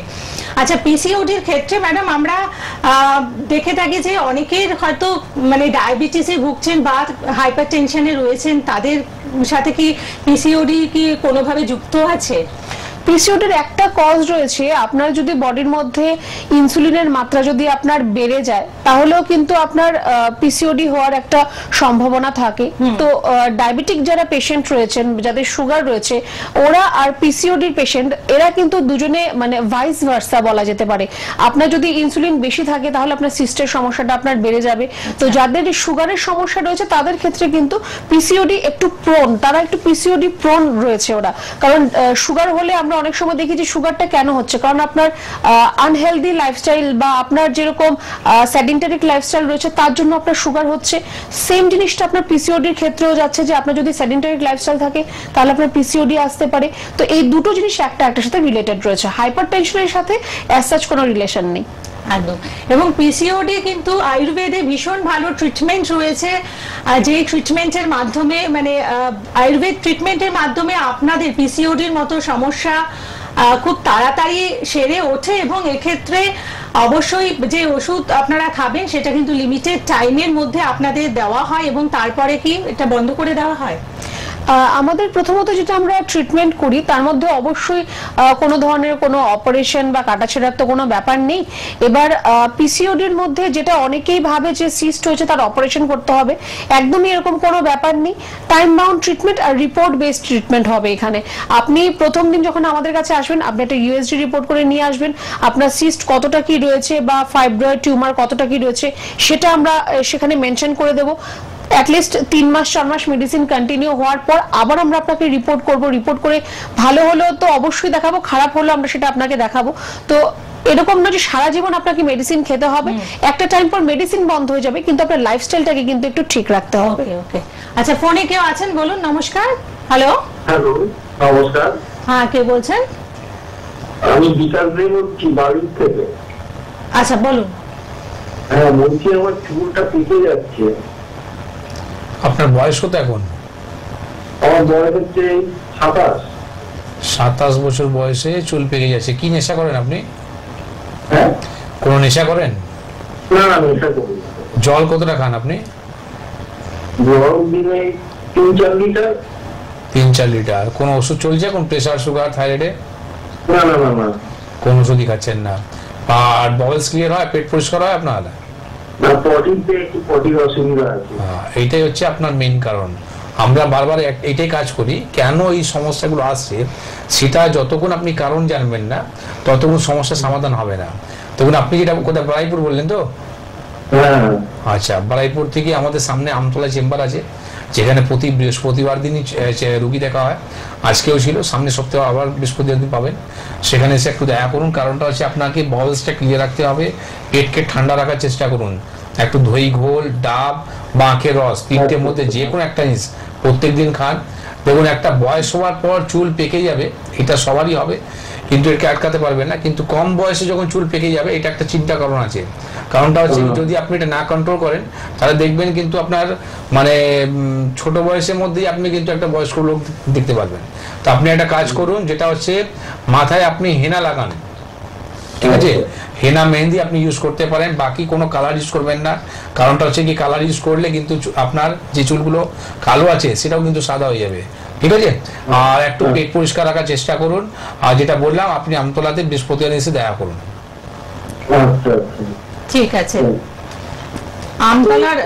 আচ্ছা, পিসিওডির ক্ষেত্রে ম্যাডাম আমরা দেখে থাকি যে অনেকের হয়তো মানে ডায়াবেটিসে ভুগছেন বা হাইপার টেনশনে রয়েছেন, তাদের সাথে কি পিসিওডি কি কোনোভাবে যুক্ত আছে? পিসিওডির একটা কজ রয়েছে, আপনার যদি বডির মধ্যে ইনসুলিনের মাত্রা যদি আপনার বেড়ে যায়, তাহলেও কিন্তু আপনার পিসিওডি হওয়ার একটা সম্ভাবনা থাকে। তো ডায়াবেটিক যারা পেশেন্ট রয়েছেন, যাদের সুগার রয়েছে, ওরা আর পিসিওডির পেশেন্ট, এরা কিন্তু দুজনে মানে ভাইস ভার্সা বলা যেতে পারে। আপনার যদি ইনসুলিন বেশি থাকে তাহলে আপনার সিস্টের সমস্যাটা আপনার বেড়ে যাবে। তো যাদের সুগারের সমস্যা রয়েছে তাদের ক্ষেত্রে কিন্তু পিসিওডি একটু প্রোন, তারা একটু পিসিওডি প্রোন রয়েছে ওরা। কারণ সুগার হলে আমরা অনেক সময় দেখি যে সুগারটা কেন হচ্ছে, কারণ আপনার আনহেলদি লাইফস্টাইল বা আপনার যেরকম সেডেন্টারিক লাইফস্টাইল রয়েছে তার জন্য আপনার সুগার হচ্ছে। সেম জিনিসটা আপনার পিসিওডির ক্ষেত্রেও যাচ্ছে, যে আপনার যদি সেডেন্টারিক লাইফস্টাইল থাকে তাহলে আপনার পিসিওডি আসতে পারে। তো এই দুটো জিনিস একটা একটার সাথে রিলেটেড রয়েছে, হাইপার টেনশনের সাথে অ্যাজ সাচ কোনো রিলেশন নেই। একদম। এবং পিসিওডি কিন্তু আয়ুর্বেদে ভীষণ ভালো ট্রিটমেন্ট রয়েছে, যে ট্রিটমেন্টের মাধ্যমে মানে আয়ুর্বেদ ট্রিটমেন্টের মাধ্যমে আপনাদের পিসিওডির মতো সমস্যা খুব তাড়াতাড়ি সেরে ওঠে, এবং এক্ষেত্রে অবশ্যই যে ওষুধ আপনারা খাবেন সেটা কিন্তু লিমিটেড টাইমের মধ্যে আপনাদের দেওয়া হয়, এবং তারপরে কি এটা বন্ধ করে দেওয়া হয়? আমাদের প্রথমত যেটা আমরা ট্রিটমেন্ট করি তার মধ্যে অবশ্যই কোনো ধরনের কোনো অপারেশন বা কাটাছেঁড়ার তো কোনো ব্যাপার নেই। এবার পিসিওডির মধ্যে যেটা অনেকেই ভাবে যে সিস্ট হয়েছে তার অপারেশন করতে হবে, একদমই এরকম কোনো ব্যাপার নেই। টাইম বাউন্ড ট্রিটমেন্ট আর রিপোর্ট বেসড ট্রিটমেন্ট হবে এখানে। আপনি প্রথম দিন যখন আমাদের কাছে আসবেন, আপনি একটা ইউএসজি রিপোর্ট করে নিয়ে আসবেন, আপনার সিস্ট কতটা কি রয়েছে বা ফাইব্রয়েড টিউমার কতটা কি রয়েছে সেটা আমরা সেখানে মেনশন করে দেবো। অ্যাটলিস্ট 3 মাস 4 মাস মেডিসিন কন্টিনিউ হওয়ার পর আবার আমরা আপনাকে রিপোর্ট করব, রিপোর্ট করে ভালো হলেও তো অবশ্যই দেখাবো, খারাপ হলেও আমরা সেটা আপনাকে দেখাবো। তো এরকম না যে সারা জীবন আপনাকে মেডিসিন খেতে হবে, একটা টাইম পর মেডিসিন বন্ধ হয়ে যাবে, কিন্তু আপনার লাইফস্টাইলটাকে কিন্তু একটু ঠিক রাখতে হবে। ওকে। আচ্ছা, ফোনে কেউ আছেন, বলুন। নমস্কার। হ্যালো। হ্যালো, নমস্কার। হ্যাঁ, কে বলছেন? আমি বিকাশ দে বলছি বাড়ি থেকে। আচ্ছা, বলুন। হ্যাঁ, বলছি আমার চুলটা পেকে যাচ্ছে। আপনার বয়স কত এখন? আমার বয়স হচ্ছে 27। 27 বছর বয়সে চুল পেকে যাচ্ছে। কি নেশা করেন আপনি? কোনো নেশা করেন? না না, নেশা করি। জল কতটা খান আপনি? জল দিনে 3-4 লিটার। 3-4 লিটার। কোন ওষুধ চলছে? কোন প্রেসার, সুগার, থাইরয়েডে? না না না না, কোন ওষুধই খাচ্ছেন না। আর বয়েলস ক্লিয়ার হয়? পেট পরিষ্কার হয় আপনার? না, পটিতে একটু পটির অসুবিধা আছে। এইটাই হচ্ছে আপনার মেইন কারণ। আমরা বারবার এইটাই কাজ করি, কেন এই সমস্যাগুলো আসছে সেটা যতক্ষণ আপনি কারণ জানবেন না ততক্ষণ সমস্যার সমাধান হবে না। তখন আপনি যেটা কোথায় বারাইপুর বললেন তো? আচ্ছা, বারাইপুর থেকে আমাদের সামনে আমতলা চেম্বার আছে, যেখানে প্রতি বৃহস্পতিবার দিনই রুগী দেখা হয়। আজকেও ছিল, সামনে সপ্তাহে আবার বৃহস্পতিবার দিন পাবেন। সেখানে এসে একটু দেখা করুন। কারণটা হচ্ছে আপনাকে বলসটা ক্লিয়ার রাখতে হবে, পেটকে ঠান্ডা রাখার চেষ্টা করুন। একটু দই ঘোল, ডাব বা আখের রস, তিনটের মধ্যে যে কোনো একটা জিনিস প্রত্যেক দিন খান। দেখুন, একটা বয়স হওয়ার পর চুল পেকে যাবে, এটা সবারই হবে, কিন্তু একে আটকাতে পারবেন না। কিন্তু কম বয়সে যখন চুল পেকে যাবে, এটা একটা চিন্তা কারণ আছে। কারণটা হচ্ছে যদি আপনি এটা না কন্ট্রোল করেন তাহলে দেখবেন কিন্তু আপনার মানে ছোট বয়সের মধ্যেই আপনি কিন্তু একটা বয়স্ক লোক দেখতে পারবেন। তো আপনি একটা কাজ করুন, যেটা হচ্ছে মাথায় আপনি হেনা লাগান, ঠিক আছে? হেনা মেহেন্দি আপনি ইউজ করতে পারেন, বাকি কোনো কালার ইউজ করবেন না। কারণটা হচ্ছে কি, কালার ইউজ করলে কিন্তু আপনার যে চুলগুলো কালো আছে সেটাও কিন্তু সাদা হয়ে যাবে, ঠিক আছে? আর একটু পেট পরিষ্কার রাখার চেষ্টা করুন। আর যেটা বললাম, আপনি আমতলাতে বৃহস্পতিবার এসে দেখা করুন। ঠিক আছে। আমতলার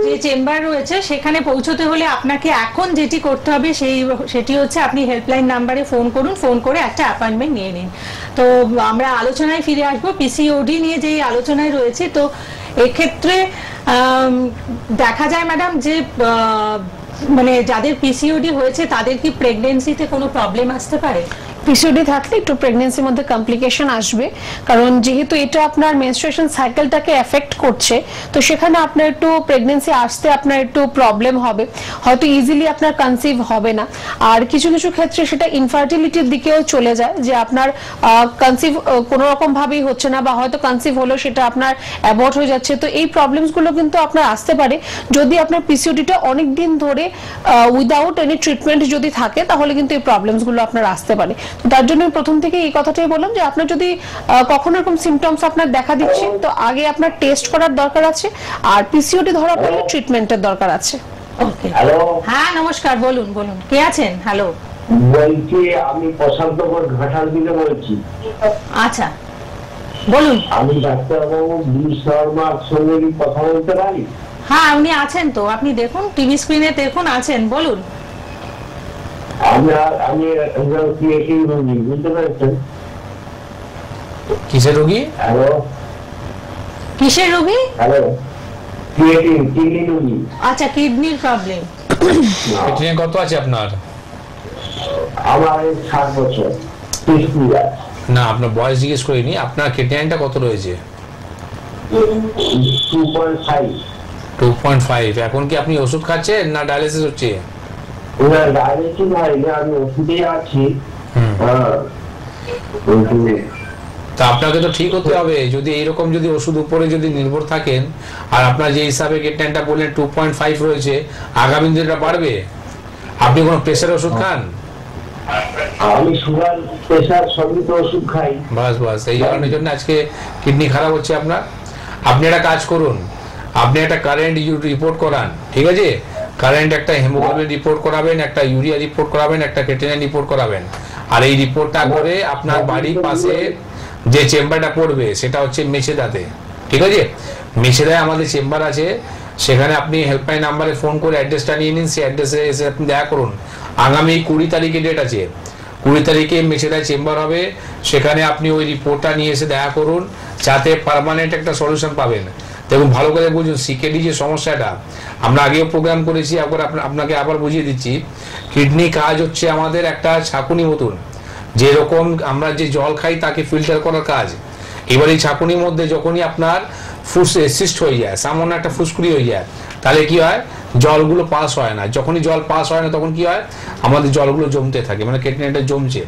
যে চেম্বার রয়েছে সেখানে পৌঁছতে হলে আপনাকে এখন যেটি করতে হবে সেটি হচ্ছে আপনি হেল্পলাইন নাম্বারে ফোন করুন, ফোন করে একটা অ্যাপয়েন্টমেন্ট নিয়ে নিন। তো আমরা আলোচনায় ফিরে আসবো, পিসিওডি নিয়ে যেই আলোচনায় রয়েছে। তো এক্ষেত্রে দেখা যায় ম্যাডাম যে মানে যাদের পিসিওডি হয়েছে তাদের কি প্রেগন্যান্সিতে কোনো প্রবলেম আসতে পারে? পিসিওডি থাকলে একটু প্রেগন্যান্সির মধ্যে কমপ্লিকেশন আসবে, কারণ যেহেতু এটা আপনার মেনস্ট্রুয়েশন সাইকেলটাকে এফেক্ট করছে, তো সেখানে আপনার একটু প্রেগন্যান্সি আসতে আপনার একটু প্রবলেম হবে, হয়তো ইজিলি আপনার কনসিভ হবে না। আর কিছু কিছু ক্ষেত্রে সেটা ইনফার্টিলিটির দিকেও চলে যায়, যে আপনার কনসিভ কোনো রকম ভাবেই হচ্ছে না, বা হয়তো কনসিভ হলো সেটা আপনার অ্যাবর্ট হয়ে যাচ্ছে। তো এই প্রবলেমসগুলো কিন্তু আপনার আসতে পারে যদি আপনার পিসিওডিটা অনেক দিন ধরে উইদাউট এনি ট্রিটমেন্ট যদি থাকে, তাহলে কিন্তু এই প্রবলেমসগুলো আপনার আসতে পারে। তার জন্য প্রথম থেকে এই কথাটাই বললাম যে আপনার যদি কখনো এরকম সিমটমস আপনার দেখা দিচ্ছে, তো আগে আপনার টেস্ট করার দরকার আছে, আর পিসিওডি ধরা পড়লে ট্রিটমেন্টের দরকার আছে। ওকে, হ্যাঁ নমস্কার, বলুন বলুন, কে আছেন? হ্যালো, বলছি আমি প্রশান্তপুর ঘাটাল থেকে বলছি। আচ্ছা বলুন। আমি ডাক্তারবাবু বি শর্মার সঙ্গে কি কথা বলতে পারি? হ্যাঁ, আপনি আছেন তো, আপনি দেখুন টিভি স্ক্রিনে দেখুন, আছেন, বলুন। আমি রোগী, বুঝতে পেরেছেন? কিসের রোগী? হ্যালো, কিসের রোগী? হ্যালো, কিডনি রোগী। আচ্ছা, কিডনির প্রবলেম। কিডনি কত আছে আপনার? আমার 60 বছর। না, আপনার বয়স জিজ্ঞেস করিনি, আপনার কিডনিটা কত রয়েছে? 2.5। এখন কি আপনি ওষুধ খাচ্ছেন না ডায়ালিসিস হচ্ছে? না, ডায়ালিসিস হয় না, আমি ওষুধে আছি। তা আপনাকে তো ঠিক হতে হবে। যদি এইরকম যদি ওষুধ উপরে যদি নির্ভর থাকেন, আর আপনার যে হিসাবে কিডনিটা বললেন 2.5 রয়েছে, আগামী দিনে এটা বাড়বে। আপনি কোনো প্রেসার ওষুধ খান? আমি সুগার, প্রেসার সবই তো ওষুধ খাই। বাস বাস, এই কারণের জন্য আজকে কিডনি খারাপ হচ্ছে আপনার। আপনি একটা কাজ করুন, আপনি একটা কারেন্ট রিপোর্ট করান, ঠিক আছে? কারেন্ট একটা হিমোগ্লোবিন রিপোর্ট করাবেন, একটা ইউরিয়া রিপোর্ট করাবেন, একটা ক্রিয়েটিনিন রিপোর্ট করাবেন। আর এই রিপোর্টটা করে আপনার বাড়ির পাশে যে চেম্বারটা পড়বে সেটা হচ্ছে মেছেদাতে, ঠিক আছে? মেছেদায় আমাদের চেম্বার আছে, সেখানে আপনি হেল্পলাইন নাম্বারে ফোন করে অ্যাড্রেসটা নিয়ে নিন, সেই অ্যাড্রেসে এসে আপনি দেখা করুন। আগামী 20 তারিখে ডেট আছে, 20 তারিখে মেছেদায় চেম্বার হবে, সেখানে আপনি ওই রিপোর্টটা নিয়ে এসে দেখা করুন, যাতে পার্মানেন্ট একটা সলিউশন পাবেন। দেখুন, ভালো করে বুঝুন, সিকেডি যে সমস্যাটা আমরা আগেও প্রোগ্রাম করেছি, আপনাকে আবার বুঝিয়ে দিচ্ছি। কিডনি কাজ হচ্ছে আমাদের একটা ছাঁকুনি মতন, যেরকম আমরা যে জল খাই তাকে ফিল্টার করার কাজ। এবার এই ছাঁকুনির মধ্যে যখনই আপনার সিস্ট হয়ে যায়, সামান্য একটা ফুসকুড়ি হয়ে যায়, তাহলে কি হয়, জলগুলো পাস হয় না। যখনই জল পাস হয় না তখন কি হয়, আমাদের জলগুলো জমতে থাকে, মানে কিডনিটা জমছে।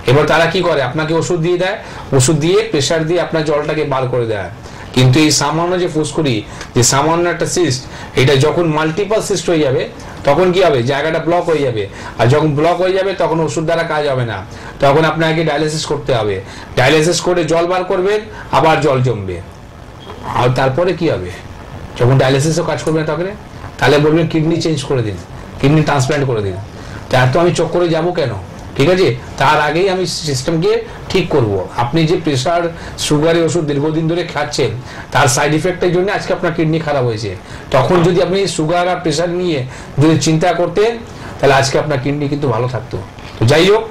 এবার তারা কি করে, আপনাকে ওষুধ দিয়ে দেয়, ওষুধ দিয়ে প্রেশার দিয়ে আপনার জলটাকে বার করে দেয়। কিন্তু এই সামান্য যে ফুসকুড়ি, যে সামান্য একটা সিস্ট, এটা যখন মাল্টিপল সিস্ট হয়ে যাবে তখন কি হবে, জায়গাটা ব্লক হয়ে যাবে, আর যখন ব্লক হয়ে যাবে তখন ওষুধ দ্বারা কাজ হবে না, তখন আপনাকে ডায়ালিসিস করতে হবে। ডায়ালিসিস করে জল বার করবেন, আবার জল জমবে, আর তারপরে কি হবে, যখন ডায়ালিসিসও কাজ করবে না তখন তাহলে বলবেন কিডনি চেঞ্জ করে দিন, কিডনি ট্রান্সপ্ল্যান্ট করে দিন। তা এত আমি চোখ করে যাবো কেন, ঠিক আছে? তার আগেই আমি সিস্টেমকে ঠিক করব। আপনি যে প্রেশার সুগারের ওষুধ দীর্ঘদিন ধরে খাচ্ছেন, তার সাইড ইফেক্টের জন্য আজকে আপনার কিডনি খারাপ হয়েছে। তখন যদি আপনি সুগার আর প্রেশার নিয়ে যদি চিন্তা করতেন, তাহলে আজকে আপনার কিডনি কিন্তু ভালো থাকতো। তো যাই হোক,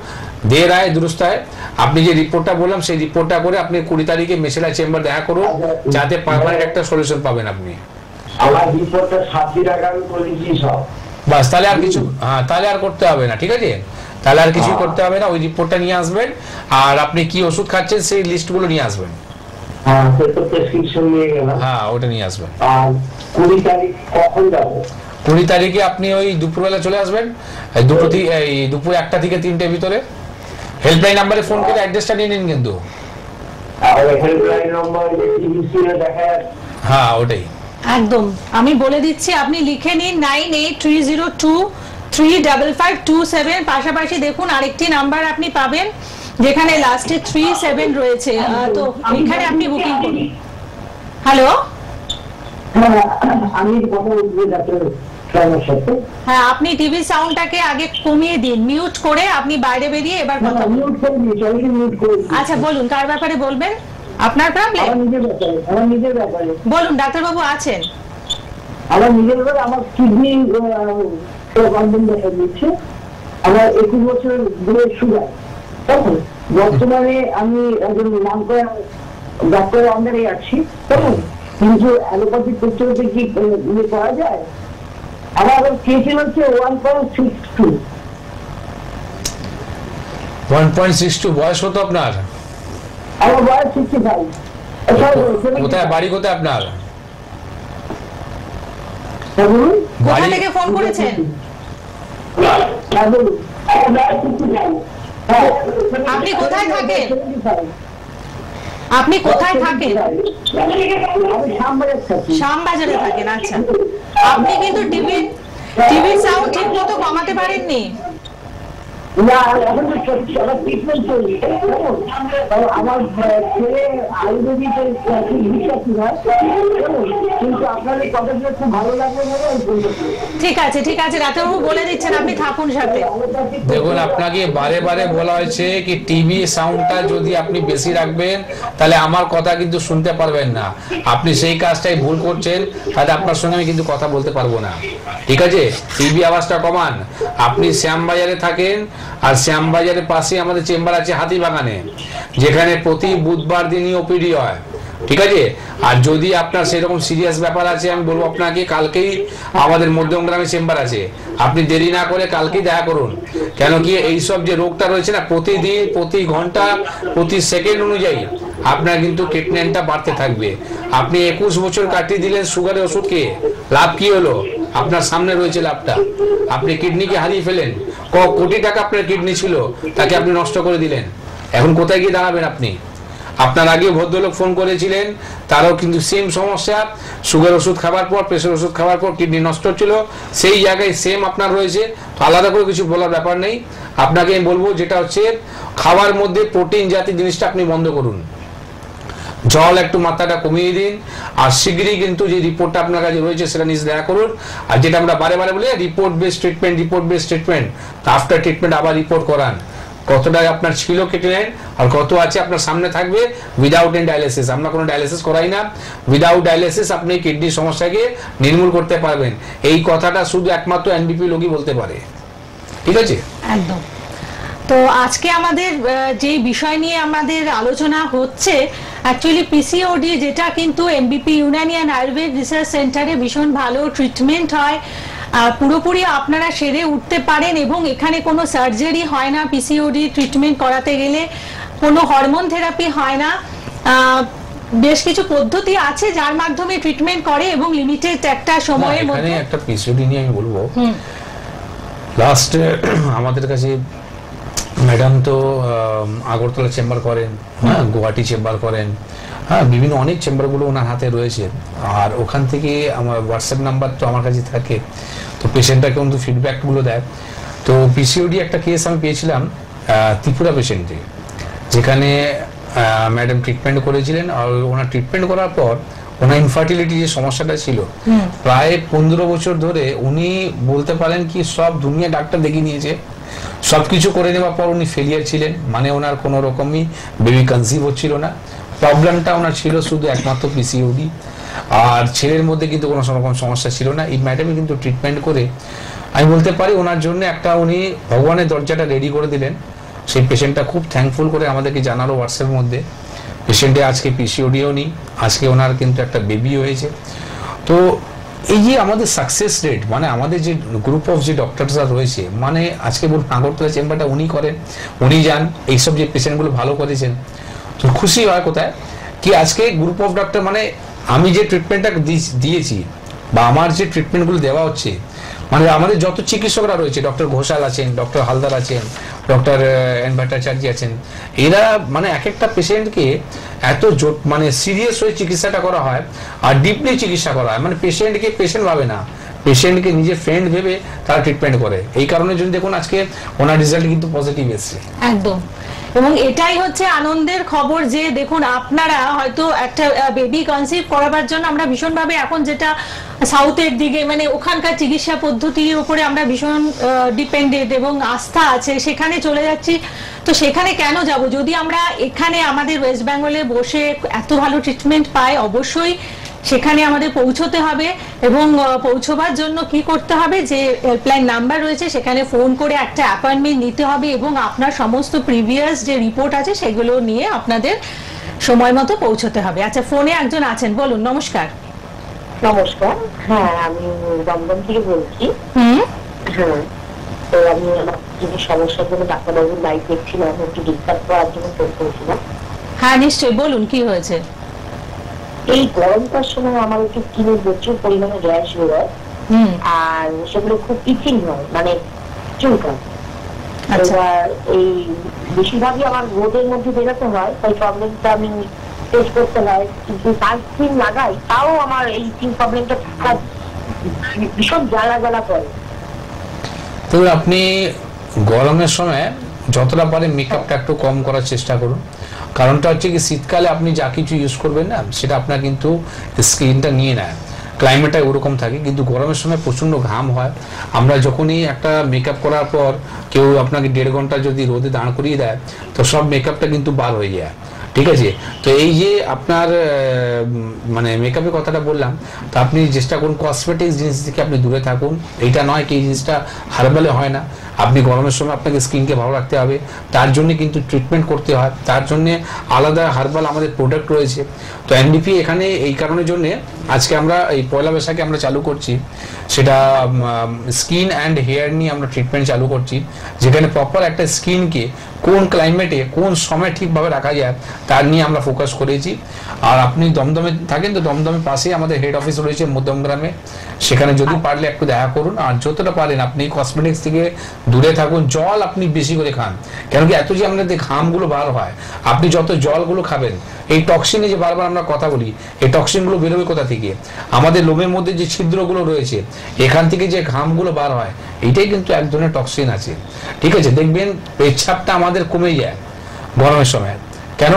দের আয় দুরুস্ত আয়। আপনি যে রিপোর্টটা বললাম, সেই রিপোর্টটা করে আপনি 20 তারিখে মেসেলা চেম্বার দেখা করুন, যাতে পারমানেন্ট একটা সলিউশন পাবেন আপনি। আমার রিপোর্টটা 7 দিন আগে আমি করেছি সব, বাস, তাহলে আর কিছু, হ্যাঁ তাহলে আর করতে হবে না, ঠিক আছে? তাহলে আর কিছু করতে হবে না, ওই রিপোর্টটা নিয়ে আসবেন, আর আপনি কি ওষুধ খাচ্ছেন সেই লিস্টগুলো নিয়ে আসবেন। হ্যাঁ, সেটা প্রেসক্রিপশন নিয়ে গেলাম। হ্যাঁ, ওটা নিয়ে আসবেন। আর 20 তারিখ কখন যাবো? 20 তারিখে আপনি ওই দুপুরবেলা চলে আসবেন, দুপুর 1টা থেকে 3টের ভিতরে। হেল্পলাইন নাম্বারে ফোন করে অ্যাড্রেসটা নিয়ে নিন কিন্তু। হেল্পলাইন নাম্বার দেখা যাচ্ছে। হ্যাঁ, ওটাই একদম আমি বলে দিচ্ছি, আপনি লিখে নিন 9830235527। পাশাপাশি দেখুন আরেকটি নাম্বার আপনি পাবেন যেখানে লাস্টে 37 রয়েছে, তো এখানে আপনি বুকিং করুন। হ্যালো, আমি কথা বলছি ডাক্তার। হ্যাঁ, আপনি টিভি সাউন্ডটাকে আগে কমিয়ে দিন, মিউট করে আপনি বাইরে বেরিয়ে এবার কথা বলুন। আচ্ছা বলুন, কার ব্যাপারে বলবেন? আপনার প্রবলেম? আমার নিজের ব্যাপারে বলুন, ডাক্তারবাবু আছেন? আমার নিজের ব্যাপারে আমার কিডনি প্রবলেম দেখা দিচ্ছে। আমার 21 বছর ধরে সুগার। তখন বর্তমানে আমি একজন নাম করা ডাক্তারের আন্ডারে আছি, তখন কিন্তু অ্যালোপ্যাথি করতে করতে কি করা যায়? আমার আবার কেসিন হচ্ছে 1.62। 1.62 বয়স হতো আপনার? আমার বয়স 65। কোথায় বাড়ি, কোথায় আপনার? কোথা থেকে ফোন করেছেন? আপনি কোথায় থাকেন? আপনি কোথায় থাকেন? শ্যামবাজারে থাকেন। আচ্ছা, আপনি কিন্তু টিভির সাউন্ড ঠিক মতো কমাতে পারেননি। আমার ছেলে আয়ুর্বেদিক কিন্তু আপনাদের কথাগুলো খুব ভালো লাগবে। ঠিক আছে, ঠিক আছে, ডাক্তারবাবু বলে দিচ্ছেন, আপনি থাকুন সাথে। দেখুন, আপনাকে বারে বারে বলা হয়েছে কি টিভি সাউন্ডটা যদি আপনি বেশি রাখবেন, তাহলে আমার কথা কিন্তু শুনতে পারবেন না। আপনি সেই কাজটাই ভুল করছেন, তাহলে আপনার সঙ্গে আমি কিন্তু কথা বলতে পারবো না, ঠিক আছে? টিভি আওয়াজটা কমান। আপনি শ্যামবাজারে থাকেন, আর শ্যামবাজারের পাশে আমাদের চেম্বার আছে হাতিবাগানে, যেখানে প্রতি বুধবার দিনই ওপিডি হয়, ঠিক আছে? আর যদি আপনার সেরকম সিরিয়াস ব্যাপার আছে, আমি বলবো আপনাকে কালকেই আমাদের মধ্যমগ্রামে চেম্বার আছে, আপনি দেরি না করে কালকেই দেখা করুন। কেন কি এইসব যে রোগটা রয়েছে না, প্রতিদিন, প্রতি ঘন্টা, প্রতি সেকেন্ড অনুযায়ী আপনার কিন্তু ট্রিটমেন্টটা বাড়তে থাকবে। আপনি 21 বছর কাটিয়ে দিলেন সুগারের ওষুধ খেয়ে, লাভ কি হলো? আপনার সামনে রয়েছে লাভটা। আপনি কিডনিকে হারিয়ে ফেলেন, কোটি টাকা আপনার কিডনি ছিল, তাকে আপনি নষ্ট করে দিলেন। এখন কোথায় গিয়ে দাঁড়াবেন আপনি? আপনার আগেও ভদ্রলোক ফোন করেছিলেন, তারাও কিন্তু সেম সমস্যা, সুগার ওষুধ খাবার পর, প্রেশার ওষুধ খাবার পর কিডনি নষ্ট হচ্ছিল, সেই জায়গায় সেম আপনার রয়েছে। তো আলাদা করে কিছু বলার ব্যাপার নেই। আপনাকে আমি বলবো যেটা হচ্ছে, খাওয়ার মধ্যে প্রোটিন জাতীয় জিনিসটা আপনি বন্ধ করুন, জল একটু মাত্রাটা কমিয়ে দিন, আর শীঘ্রই কিন্তু যে রিপোর্টটা আপনার কাছে রয়েছে সেটা নিজে দেখা করুন। আর যেটা আমরা বারে বারে বলি, report base treatment, report base treatment, after treatment আবার রিপোর্ট করান, কতটা আপনার ছিল কেটে নেন, আর কত আছে আপনার সামনে থাকবে উইদাউট এন ডায়ালিসিস। আমরা কোনো ডায়ালিসিস করাই না, উইদাউট ডায়ালিসিস আপনি কিডনির সমস্যাকে নির্মূল করতে পারবেন। এই কথাটা শুধু একমাত্র এনবিপি লোকই বলতে পারে, ঠিক আছে? একদম। তো আজকে আমাদের যে বিষয় নিয়ে আমাদের আলোচনা হচ্ছে, অ্যাকচুয়ালি পিসিওডি, যেটা কিন্তু MBP Unani and Ayurveda research সেন্টারে ভীষণ ভালো ট্রিটমেন্ট হয়, পুরোপুরি আপনারা সেরে উঠতে পারেন, এবং এখানে কোনো সার্জারি হয় না। পিসিওডি ট্রিটমেন্ট করাতে গেলে কোনো হরমোন থেরাপি হয় না, বেশ কিছু পদ্ধতি আছে যার মাধ্যমে ট্রিটমেন্ট করে, এবং লিমিটেড একটা সময়ের মধ্যে। একটা পিসিওডি নিয়ে আমি বলবো, লাস্ট আমাদের কাছে ম্যাডাম তো আগরতলা চেম্বার করেন, হ্যাঁ, গুয়াহাটি চেম্বার করেন, হ্যাঁ, বিভিন্ন অনেক চেম্বারগুলো ওনার হাতে রয়েছে। আর ওখান থেকে আমার হোয়াটসঅ্যাপ নাম্বার তো আমার কাছে থাকে, তো পেশেন্টরা কিন্তু ফিডব্যাকগুলো দেয়। তো পিসিওডি একটা কেস আমি পেয়েছিলাম ত্রিপুরা পেশেন্টে, যেখানে ম্যাডাম ট্রিটমেন্ট করেছিলেন। আর ওনার ট্রিটমেন্ট করার পর ওনার ইনফার্টিলিটি যে সমস্যাটা ছিল, প্রায় 15 বছর ধরে উনি বলতে পারেন কি সব দুনিয়া ডাক্তার দেখিয়ে নিয়েছে, সবকিছু করে নেওয়ার পর উনি ফেলিয়ার ছিলেন, মানে ওনার কোনো রকমই বেবি কনসিভ হচ্ছিল না। প্রবলেমটা ওনার ছিল শুধু একমাত্র পিসিওডি, আর ছেলের মধ্যে কিন্তু কোনো রকম সমস্যা ছিল না। এই ম্যাডামই কিন্তু ট্রিটমেন্ট করে আমি বলতে পারি ওনার জন্য একটা উনি ভগবানের দরজাটা রেডি করে দিলেন। সেই পেশেন্টটা খুব থ্যাঙ্কফুল করে আমাদেরকে জানালো হোয়াটসঅ্যাপের মধ্যে, পেশেন্টে আজকে পিসিওডিও নেই, আজকে ওনার কিন্তু একটা বেবি হয়েছে। তো এই যে আমাদের সাকসেস রেট, মানে আমাদের যে গ্রুপ অফ যে ডক্টরসরা রয়েছে, মানে আজকে বলুন আগরতলা চেম্বারটা উনি করেন, উনি যান, এইসব যে পেশেন্টগুলো ভালো করেছেন। তো খুশি হয় কোথায় কি আজকে গ্রুপ অফ ডক্টর, মানে আমি যে ট্রিটমেন্টটা দিয়েছি বা আমার যে ট্রিটমেন্টগুলো দেওয়া হচ্ছে, মানে আমাদের যত চিকিৎসকরা রয়েছে, ডক্টর ঘোষাল আছেন, ডক্টর হালদার আছেন, ডক্টর এন ভট্টাচার্য আছেন, এরা মানে এক একটা পেশেন্টকে এত মানে সিরিয়াস হয়ে চিকিৎসাটা করা হয় আর ডিপলি চিকিৎসা করা হয়, মানে পেশেন্টকে পেশেন্ট ভাবে না, পেশেন্টকে নিজের ফ্রেন্ড ভেবে তারা ট্রিটমেন্ট করে। এই কারণে যদি দেখুন আজকে ওনার রেজাল্ট কিন্তু পজিটিভ এসছে একদম। এবং এটাই হচ্ছে আনন্দের খবর যে দেখুন আপনারা হয়তো একটা বেবি কনসিভ করাবার জন্য আমরা ভীষণভাবে এখন যেটা সাউথের দিকে মানে ওখানকার চিকিৎসা পদ্ধতির উপরে আমরা ভীষণ ডিপেন্ডেন্ট এবং আস্থা আছে, সেখানে চলে যাচ্ছি। তো সেখানে কেন যাব যদি আমরা এখানে আমাদের ওয়েস্ট বেঙ্গলে বসে এত ভালো ট্রিটমেন্ট পাই? অবশ্যই সেখানে আমাদের পৌঁছতে হবে এবং পৌঁছবার জন্য কি করতে হবে, যে হেল্পলাইন নাম্বার রয়েছে সেখানে ফোন করে একটা অ্যাপয়েন্টমেন্ট নিতে হবে এবং আপনার সমস্ত প্রিভিয়াস যে রিপোর্ট আছে সেগুলো নিয়ে আপনাদের সময় মতো পৌঁছতে হবে। আচ্ছা, ফোনে একজন আছেন, বলুন। নমস্কার। নমস্কার, হ্যাঁ আমি দমদম থেকে বলছি। হ্যাঁ, তো আমি আমার কিছু সমস্যার জন্য ডাক্তারবাবুর লাইভ দেখছিলাম, একটু ডিসকাস করার জন্য ফোন করেছিলাম। হ্যাঁ নিশ্চয়ই, বলুন কি হয়েছে। এই গরমটার সময় আমার একটু স্কিনে প্রচুর পরিমাণে র্যাশ বেরোয় আর সেগুলো খুব ইচিং হয়, মানে চুলকায়। এবার এই বেশিরভাগই আমার রোদের মধ্যে বেরোতে হয়, তাই প্রবলেমটা আমি ফেস করতে হয়। কিন্তু সানস্ক্রিন লাগাই তাও আমার এই ইচিং প্রবলেমটা ভীষণ জ্বালা জ্বালা করে। তো আপনি গরমের সময় যতটা পারে মেকআপটা একটু কম করার চেষ্টা করুন। কারণটা হচ্ছে কি শীতকালে আপনি যা কিছু ইউজ করবেন না সেটা আপনার কিন্তু স্কিনটা নিয়ে নেয়, ক্লাইমেটটা ওরকম থাকে। কিন্তু গরমের সময় প্রচণ্ড ঘাম হয়, আমরা যখনই একটা মেকআপ করার পর কেউ আপনাকে 1.5 ঘন্টা যদি রোদে দাঁড় করিয়ে দেয় তো সব মেকআপটা কিন্তু বার হয়ে যায়, ঠিক আছে। তো এই যে আপনার মানে মেকআপের কথাটা বললাম, তো আপনি চেষ্টা করুন কসমেটিক্স জিনিস থেকে আপনি দূরে থাকুন। এইটা নয় কি এই জিনিসটা হার্বালে হয় না, আপনি গরমের সময় আপনাকে স্কিনকে ভালো রাখতে হবে, তার জন্য কিন্তু ট্রিটমেন্ট করতে হয়, তার জন্য আলাদা হার্বাল আমাদের প্রোডাক্ট রয়েছে। তো এনডিপি এখানে এই কারণের জন্য আজকে আমরা এই পয়লা বৈশাখে আমরা চালু করছি, সেটা স্কিন অ্যান্ড হেয়ার নিয়ে আমরা ট্রিটমেন্ট চালু করছি, যেখানে প্রপার একটা স্কিনকে কোন ক্লাইমেটে কোন সময় ঠিকভাবে রাখা যায় তার নিয়ে আমরা ফোকাস করেছি। আর আপনি দমদমে থাকেন তো দমদমের পাশেই আমাদের হেড অফিস রয়েছে মধ্যমগ্রামে, সেখানে যদি পারলে একটু দেখা করুন। আর যতটা পারেন আপনি কসমেটিক্স থেকে দূরে থাকুন, জল আপনি বেশি করে খান, কেন কি এত যে আমাদের ঘামগুলো বার হয়, আপনি যত জলগুলো খাবেন, এই টক্সিনে যে বারবার আমরা কথা বলি, এই টক্সিনগুলো বেরোবে কোথা থেকে? আমাদের লোমের মধ্যে যে ছিদ্রগুলো রয়েছে এখান থেকে যে ঘামগুলো বার হয়, এইটাই কিন্তু এক ধরনের টক্সিন আছে, ঠিক আছে। দেখবেন পেচ্ছাপটা আমাদের কমে যায় গরমের সময়, কেন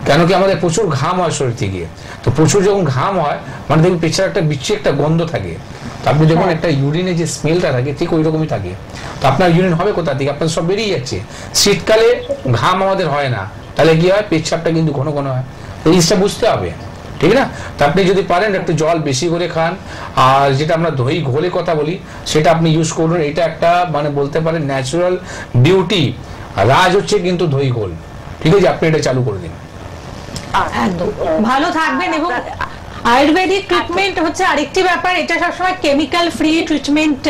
কেন কি আমাদের প্রচুর ঘাম হয় শরীর থেকে। তো প্রচুর যখন ঘাম হয় মানে দেখবেন পেচ্ছাপ একটা বিচ্ছিরি একটা গন্ধ থাকে, তো আপনি যখন একটা ইউরিনে যে স্মেলটা থাকে ঠিক ওই রকমই থাকে। তো আপনার ইউরিন হবে কোথা থেকে? আপনার সব বেরিয়ে যাচ্ছে। শীতকালে ঘাম আমাদের হয় না, তাহলে কি হয়? পেচ্ছাপটা কিন্তু ঘন ঘন হয়। এই জিনিসটা বুঝতে হবে, ঠিক না? তো আপনি যদি পারেন একটু জল বেশি করে খান, আর যেটা আমরা দই ঘোলে কথা বলি সেটা আপনি ইউজ করুন। এটা একটা মানে বলতে পারেন ন্যাচারাল বিউটি রাজ হচ্ছে কিন্তু দই ঘোল, ঠিক আছে, আপনি এটা চালু করে দিন। একদম ভালো থাকবেন। এবং আয়ুর্বেদিক ট্রিটমেন্ট হচ্ছে আরেকটি ব্যাপার, এটা সবসময় কেমিক্যাল ফ্রি ট্রিটমেন্ট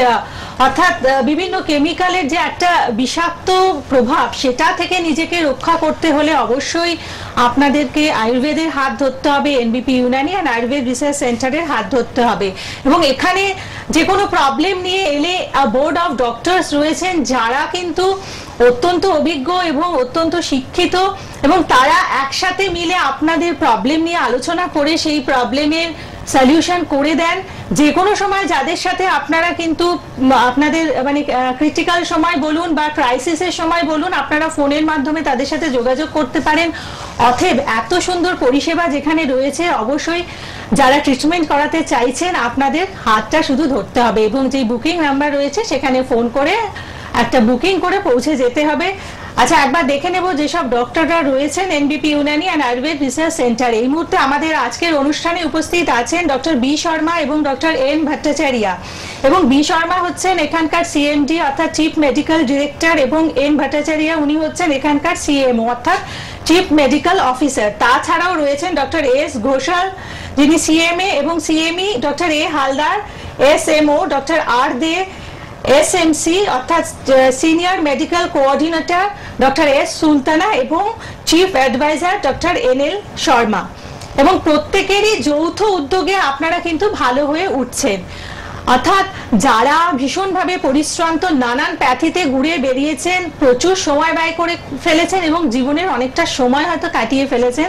অর্থাৎ বিভিন্ন কেমিক্যালের যে একটা বিষাক্ত প্রভাব সেটা থেকে নিজেকে রক্ষা করতে হলে অবশ্যই আপনাদেরকে আয়ুর্বেদের হাত ধরতে হবে, এনবিপি ইউনানি আর আয়ুর্বেদ রিসার্চ সেন্টারের হাত ধরতে হবে। এবং এখানে যে কোনো প্রবলেম নিয়ে এলে বোর্ড অফ ডক্টরস রয়েছেন যারা কিন্তু অত্যন্ত অভিজ্ঞ এবং অত্যন্ত শিক্ষিত, এবং তারা একসাথে মিলে আপনাদের প্রবলেম নিয়ে আলোচনা করে সেই প্রবলেমের সলিউশন করে দেন। যে কোনো সময় যাদের সাথে আপনারা কিন্তু আপনাদের মানে ক্রিটিক্যাল সময় বলুন বা ক্রাইসিসের সময় বলুন, আপনারা ফোনের মাধ্যমে তাদের সাথে যোগাযোগ করতে পারেন। অতএব এত সুন্দর পরিষেবা যেখানে রয়েছে, অবশ্যই যারা ট্রিটমেন্ট করাতে চাইছেন আপনাদের হাতটা শুধু ধরতে হবে, এবং যে বুকিং নাম্বার রয়েছে সেখানে ফোন করে একটা বুকিং করে পৌঁছে যেতে হবে। আচ্ছা, একবার দেখে নেব যেসব ডক্টররা রয়েছেন এনবিপি Unani and Ayurveda research centre. এই মুহূর্তে আমাদের আজকের অনুষ্ঠানে উপস্থিত আছেন ডক্টর বি শর্মা এবং ডক্টর এন ভট্টাচার্য। এবং বি শর্মা হচ্ছেন এখানকার সিএমডি অর্থাৎ চিফ মেডিকেল ডিরেক্টর, এবং এন ভট্টাচার্য উনি হচ্ছেন এখানকার সিএমও অর্থাৎ চিফ মেডিকেল অফিসার। তাছাড়াও রয়েছেন ডক্টর এস ঘোষাল যিনি সিএমএ এবং CME, doctor A Haldar SMO, doctor R De SMC অর্থাৎ senior medical coordinator doctor S Sultana, এবং chief adviser doctor NL Sharma. এবং প্রত্যেকেরই যৌথ উদ্যোগে আপনারা কিন্তু ভালো হয়ে উঠছেন। অর্থাৎ যারা ভীষণভাবে পরিশ্রান্ত, নানান প্যাথিতে ঘুরে বেরিয়েছেন, প্রচুর সময় ব্যয় করে ফেলেছেন এবং জীবনের অনেকটা সময় হয়তো কাটিয়ে ফেলেছেন,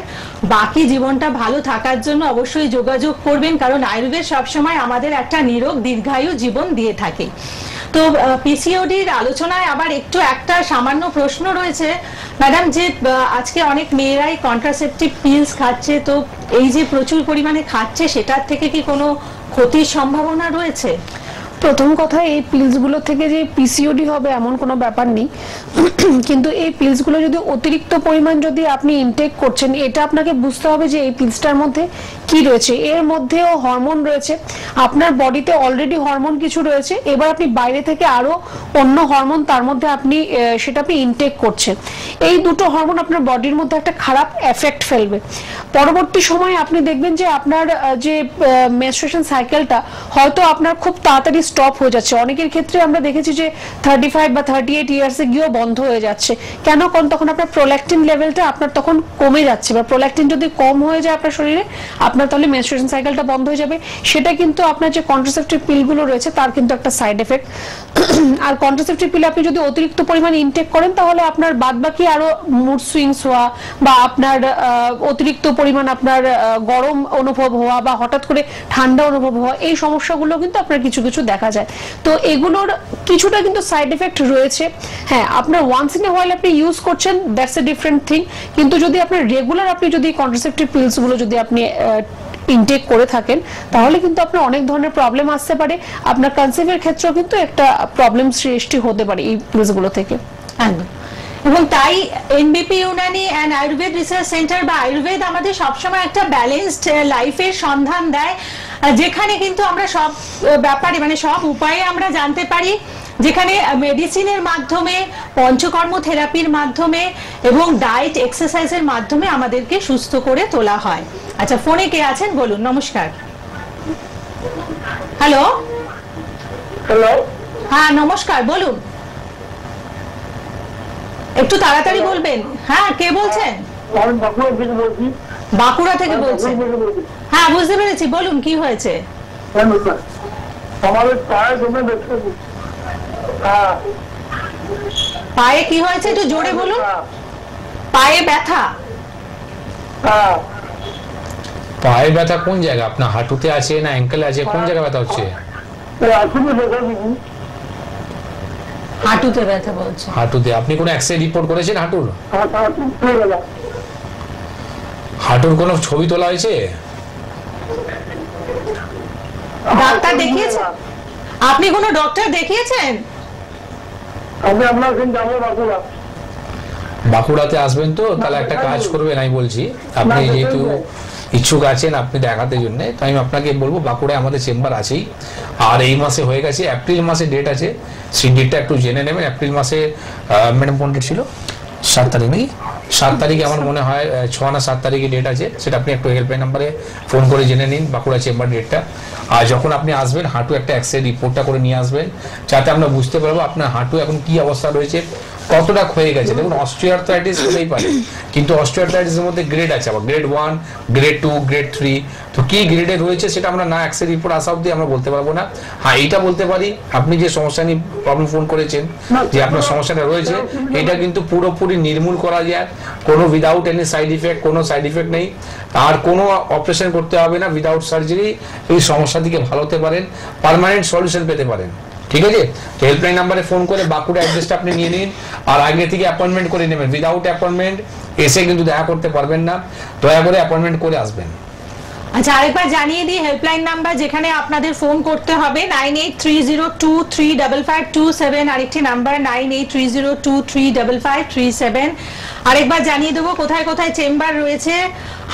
বাকি জীবনটা ভালো থাকার জন্য অবশ্যই যোগাযোগ করবেন, কারণ আয়ুর্বেদ সবসময় আমাদের একটা নিরোগ দীর্ঘায়ু জীবন দিয়ে থাকে। তো পিসিওডির আলোচনায় আবার একটু একটা সামান্য প্রশ্ন রয়েছে ম্যাডাম, যে আজকে অনেক মেয়েরাই কন্ট্রাসেপটিভ পিলস খাচ্ছে, তো এই যে প্রচুর পরিমাণে খাচ্ছে সেটার থেকে কি কোনো ক্ষতির সম্ভাবনা রয়েছে? প্রথম কথা, এই পিলসগুলো থেকে যে পিসিওডি হবে এমন কোনো ব্যাপার নেই, কিন্তু এই পিলসগুলো যদি অতিরিক্ত পরিমাণ যদি আপনি ইনটেক করছেন, এটা আপনাকে বুঝতে হবে যে এই পিলসটার মধ্যে কি রয়েছে। এর মধ্যেও হরমোন রয়েছে, আপনার বডিতে অলরেডি হরমোন কিছু রয়েছে, এবার আপনি বাইরে থেকে আরো অন্য হরমোন তার মধ্যে আপনি সেটা আপনি ইনটেক করছেন। এই দুটো হরমোন আপনার বডির মধ্যে একটা খারাপ এফেক্ট ফেলবে। পরবর্তী সময়ে আপনি দেখবেন যে আপনার যে মেনস্ট্রুয়েশন সাইকেলটা হয়তো আপনার খুব তাড়াতাড়ি স্টপ হয়ে যাচ্ছে। অনেকের ক্ষেত্রে আমরা দেখেছি যে 35 বা 38 ইয়ার্সে গিয়েও বন্ধ হয়ে যাচ্ছে। কেন? কারণ তখন আপনার প্রোল্যাকটিন লেভেলটা আপনার তখন কমে যাচ্ছে, বা প্রোল্যাকটিন যদি কম হয়ে যায় আপনার শরীরে, আপনার তাহলে মেনস্ট্রুয়েশন সাইকেলটা বন্ধ হয়ে যাবে। সেটা কিন্তু আপনার যে কন্ট্রাসেপটিভ পিলগুলো রয়েছে তার কিন্তু একটা সাইড এফেক্ট। আর কন্ট্রাসেপটিভ পিল আপনি যদি অতিরিক্ত পরিমাণে ইনটেক করেন, তাহলে আপনার বাদবাকি আরো মুড সুইংস হওয়া, বা আপনার অতিরিক্ত পরিমাণ আপনার গরম অনুভব হওয়া, বা হঠাৎ করে ঠান্ডা অনুভব হওয়া, এই সমস্যাগুলো কিন্তু আপনার কিছু কিছু দেখা যায়। তো এগুলোর কিছুটা কিন্তু সাইড এফেক্ট রয়েছে। হ্যাঁ, আপনার ওয়ান্স ইন এ হোয়াইল আপনি ইউজ করছেন, দ্যাটস এ ডিফারেন্ট থিং। কিন্তু যদি আপনার রেগুলার আপনি যদি কন্ট্রাসেপটিভ পিলসগুলো যদি আপনি ইনটেক করে থাকেন, তাহলে কিন্তু আপনার অনেক ধরনের প্রবলেম আসতে পারে। আপনার কনসেপ্টের ক্ষেত্রেও কিন্তু একটা প্রবলেম সৃষ্টি হতে পারে এই পিলসগুলো থেকে। একদম। এবং তাই এনবিপি Unani and Ayurveda research centre বা আয়ুর্বেদ আমাদের সবসময় একটা ব্যালেন্সড লাইফের সন্ধান দেয়, যেখানে কিন্তু আমরা সব ব্যাপারে মানে সব উপায়ে আমরা জানতে পারি, যেখানে মেডিসিনের মাধ্যমে, পঞ্চকর্ম থেরাপির মাধ্যমে এবং ডায়েট এক্সারসাইজের মাধ্যমে আমাদেরকে সুস্থ করে তোলা হয়। আচ্ছা, ফোনে কে আছেন বলুন। নমস্কার। হ্যালো। হ্যালো। হ্যাঁ নমস্কার, বলুন, একটু তাড়াতাড়ি বলবেন। হ্যাঁ, কে বলছেন? বাঁকুড়া থেকে বলছেন? হ্যাঁ, বুঝতে পেরেছি, বলুন কি হয়েছে? পায়ে কি হয়েছে একটু জোরে বলুন। পায়ে ব্যথা? পায়ে ব্যথা কোন জায়গা? আপনার হাঁটুতে আছে না অ্যাঙ্কেলে আছে? কোন জায়গায় ব্যথা হচ্ছে? হাঁটুতে ব্যথা বলছে। হাঁটুতে? আপনি কোনো এক্সরে রিপোর্ট করেছেন হাঁটুর? হাঁটুর কোনো ছবি তোলা হয়েছে? ডাক্তার দেখিয়েছেন? আপনি কোনো ডক্টর দেখিয়েছেন? বাঁকুড়াতে আসবেন তো? তাহলে একটা কাজ করবেন, আমি বলছি, আপনি যেহেতু ইচ্ছুক আছেন আপনি দেখাতে জন্য, তো আমি আপনাকে বলবো বাঁকুড়ায় আমাদের চেম্বার আছেই। আর এই মাসে হয়ে গেছে, এপ্রিল মাসে ডেট আছে, সেই ডেটটা একটু জেনে নেবেন। এপ্রিল মাসে ম্যাডাম কোন ডেট ছিল? 7 তারিখ নাকি? 7 তারিখে আমার মনে হয় 6 না 7 তারিখে ডেট আছে, সেটা আপনি একটু হেল্পলাইন নাম্বারে ফোন করে জেনে নিন বাঁকুড়া চেম্বার ডেটটা। আর যখন আপনি আসবেন হাঁটু একটা এক্সরে রিপোর্টটা করে নিয়ে আসবেন, যাতে আমরা বুঝতে পারবো আপনার হাঁটু এখন কি অবস্থা রয়েছে, কতটা ক্ষয়ে গেছে। দেখুন অস্টিওআর্থ্রাইটিস হতেই পারে, কিন্তু অস্টিওআর্থ্রাইটিসের মধ্যে গ্রেড আছে, আবার গ্রেড 1, গ্রেড 2, গ্রেড 3। তো কি গ্রেডে রয়েছে সেটা আমরা না এক্সরে রিপোর্ট আসা অবধি আমরা বলতে পারবো না। হ্যাঁ এইটা বলতে পারি, আপনি যে সমস্যা নিয়ে প্রবলেম ফোন করেছেন, যে আপনার সমস্যাটা রয়েছে, এটা কিন্তু পুরোপুরি নির্মূল করা যায়, কোনো উইদাউট এনি সাইড ইফেক্ট, কোনো সাইড ইফেক্ট নেই, আর কোনো অপারেশন করতে হবে না। উইদাউট সার্জারি এই সমস্যা থেকে ভালো হতে পারেন, পার্মানেন্ট সলিউশন পেতে পারেন। ঠিক আছে, তো হেল্পলাইন নাম্বারে ফোন করে বাঁকুড়া অ্যাড্রেসটা আপনি নিয়ে নিন, আর আগে থেকে অ্যাপয়েন্টমেন্ট করে নেবেন। উইদাউট অ্যাপয়েন্টমেন্ট এসে কিন্তু দেখা করতে পারবেন না, দয়া করে অ্যাপয়েন্টমেন্ট করে আসবেন। আচ্ছা, আরেকবার জানিয়ে দিই হেল্পলাইন নাম্বার যেখানে আপনাদের ফোন করতে হবে 9830235527, আরেকটি নাম্বার 9830235537। আরেকবার জানিয়ে দেবো কোথায় কোথায় চেম্বার রয়েছে।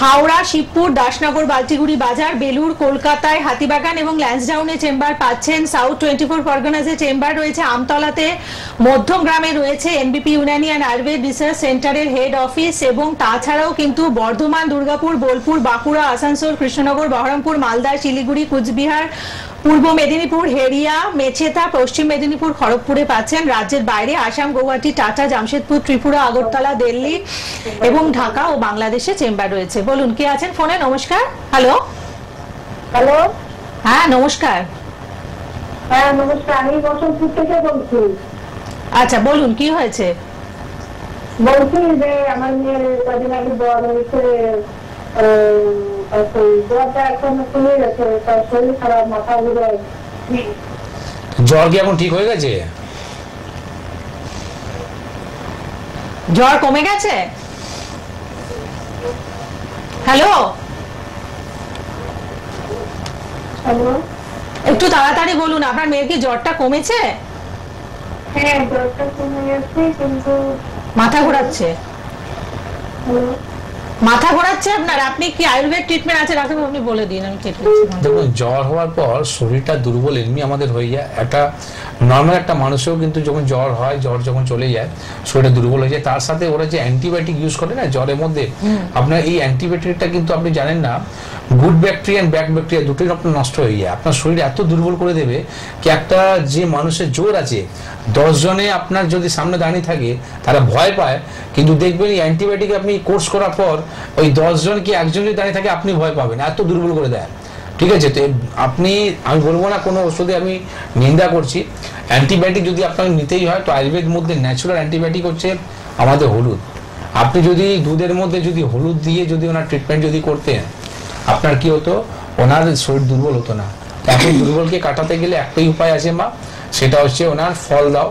হাওড়া, শিবপুর, দাসনগর, বালতিগুড়ি বাজার, বেলুর, কলকাতায় হাতিবাগান এবং ল্যান্সডাউনে চেম্বার পাচ্ছেন। সাউথ 24 পরগনাসে চেম্বার রয়েছে আমতলাতে, মধ্যমগ্রামে রয়েছে এনবিপি ইউনানি অ্যান্ড আয়ুর্বেদ রিসার্চ সেন্টারের হেড অফিস, এবং তাছাড়াও কিন্তু বর্ধমান, দুর্গাপুর, বোলপুর, বাঁকুড়া, আসানসোল, কৃষ্ণনগর, বহরমপুর, মালদা, শিলিগুড়ি, কুচবিহার, পূর্ব মেদিনীপুর, হেরিয়া, মেচেতা, পশ্চিম মেদিনীপুর, খড়গপুরে পাচ্ছেন। রাজ্যের বাইরে আসাম, গৌহাটি, টাটা, জামশেদপুর, ত্রিপুরা, আগরতলা, দিল্লি এবং ঢাকা ও বাংলাদেশে চেম্বার রয়েছে। বলুন কে আছেন ফোনে? নমস্কার। হ্যালো হ্যালো, হ্যাঁ নমস্কার। হ্যাঁ নমস্কার, আমি বসন্তপুর থেকে বলছি। আচ্ছা বলুন কি হয়েছে? বলছি যে আমার মেয়ের কদিন আগে জ্বর হয়েছে, জ্বরটা এখন কমে গেছে, তার শরীর খারাপ, মাথা ঘুরে। জ্বর কি এখন ঠিক হয়ে গেছে? জ্বর কমে গেছে? হ্যালো, একটু তাড়াতাড়ি বলুন, আপনার মেয়ের কি জ্বরটা কমেছে? হ্যাঁ জ্বরটা কমে গেছে, কিন্তু মাথা ঘোরাচ্ছে। মাথা ঘোরাচ্ছে আপনার? আপনি কি আয়ুর্বেদ ট্রিটমেন্ট আছে ডাক্তারবাবু? আপনি বলে দিন, আমি দেখুন জ্বর হওয়ার পর শরীরটা দুর্বল এমনি আমাদের হয়ে যায়। একটা নর্মাল একটা মানুষেও কিন্তু যখন জ্বর হয়, জ্বর যখন চলে যায় শরীরটা দুর্বল হয়ে যায়। তার সাথে ওরা যে অ্যান্টিবায়োটিক ইউজ করে না জ্বরের মধ্যে, আপনার এই অ্যান্টিবায়োটিকটা কিন্তু আপনি জানেন না, গুড ব্যাকটেরিয়া ব্যাড ব্যাকটেরিয়া দুটোই আপনার নষ্ট হয়ে যায়। আপনার শরীর এত দুর্বল করে দেবে কি, একটা যে মানুষের জোর আছে 10 জনে আপনার যদি সামনে দাঁড়িয়ে থাকে তারা ভয় পায়, কিন্তু দেখবেন এই অ্যান্টিবায়োটিক আপনি কোর্স করার পর ওই 10 জন কি একজন যদি দাঁড়িয়ে থাকে আপনি ভয় পাবেন, এত দুর্বল করে দেয়। ঠিক আছে, তো আপনি, আমি বলবো না কোনো ওষুধে আমি নিন্দা করছি, অ্যান্টিবায়োটিক যদি আপনাকে নিতেই হয় তো আয়ুর্বেদ মধ্যে ন্যাচুরাল অ্যান্টিবায়োটিক হচ্ছে আমাদের হলুদ। আপনি যদি দুধের মধ্যে যদি হলুদ দিয়ে যদি ওনার ট্রিটমেন্ট যদি করতেন, আপনার কি হতো, ওনার শরীর দুর্বল হতো না। এখন দুর্বলকে কাটাতে গেলে একটাই উপায় আছে মা, সেটা হচ্ছে ওনার ফল দাও,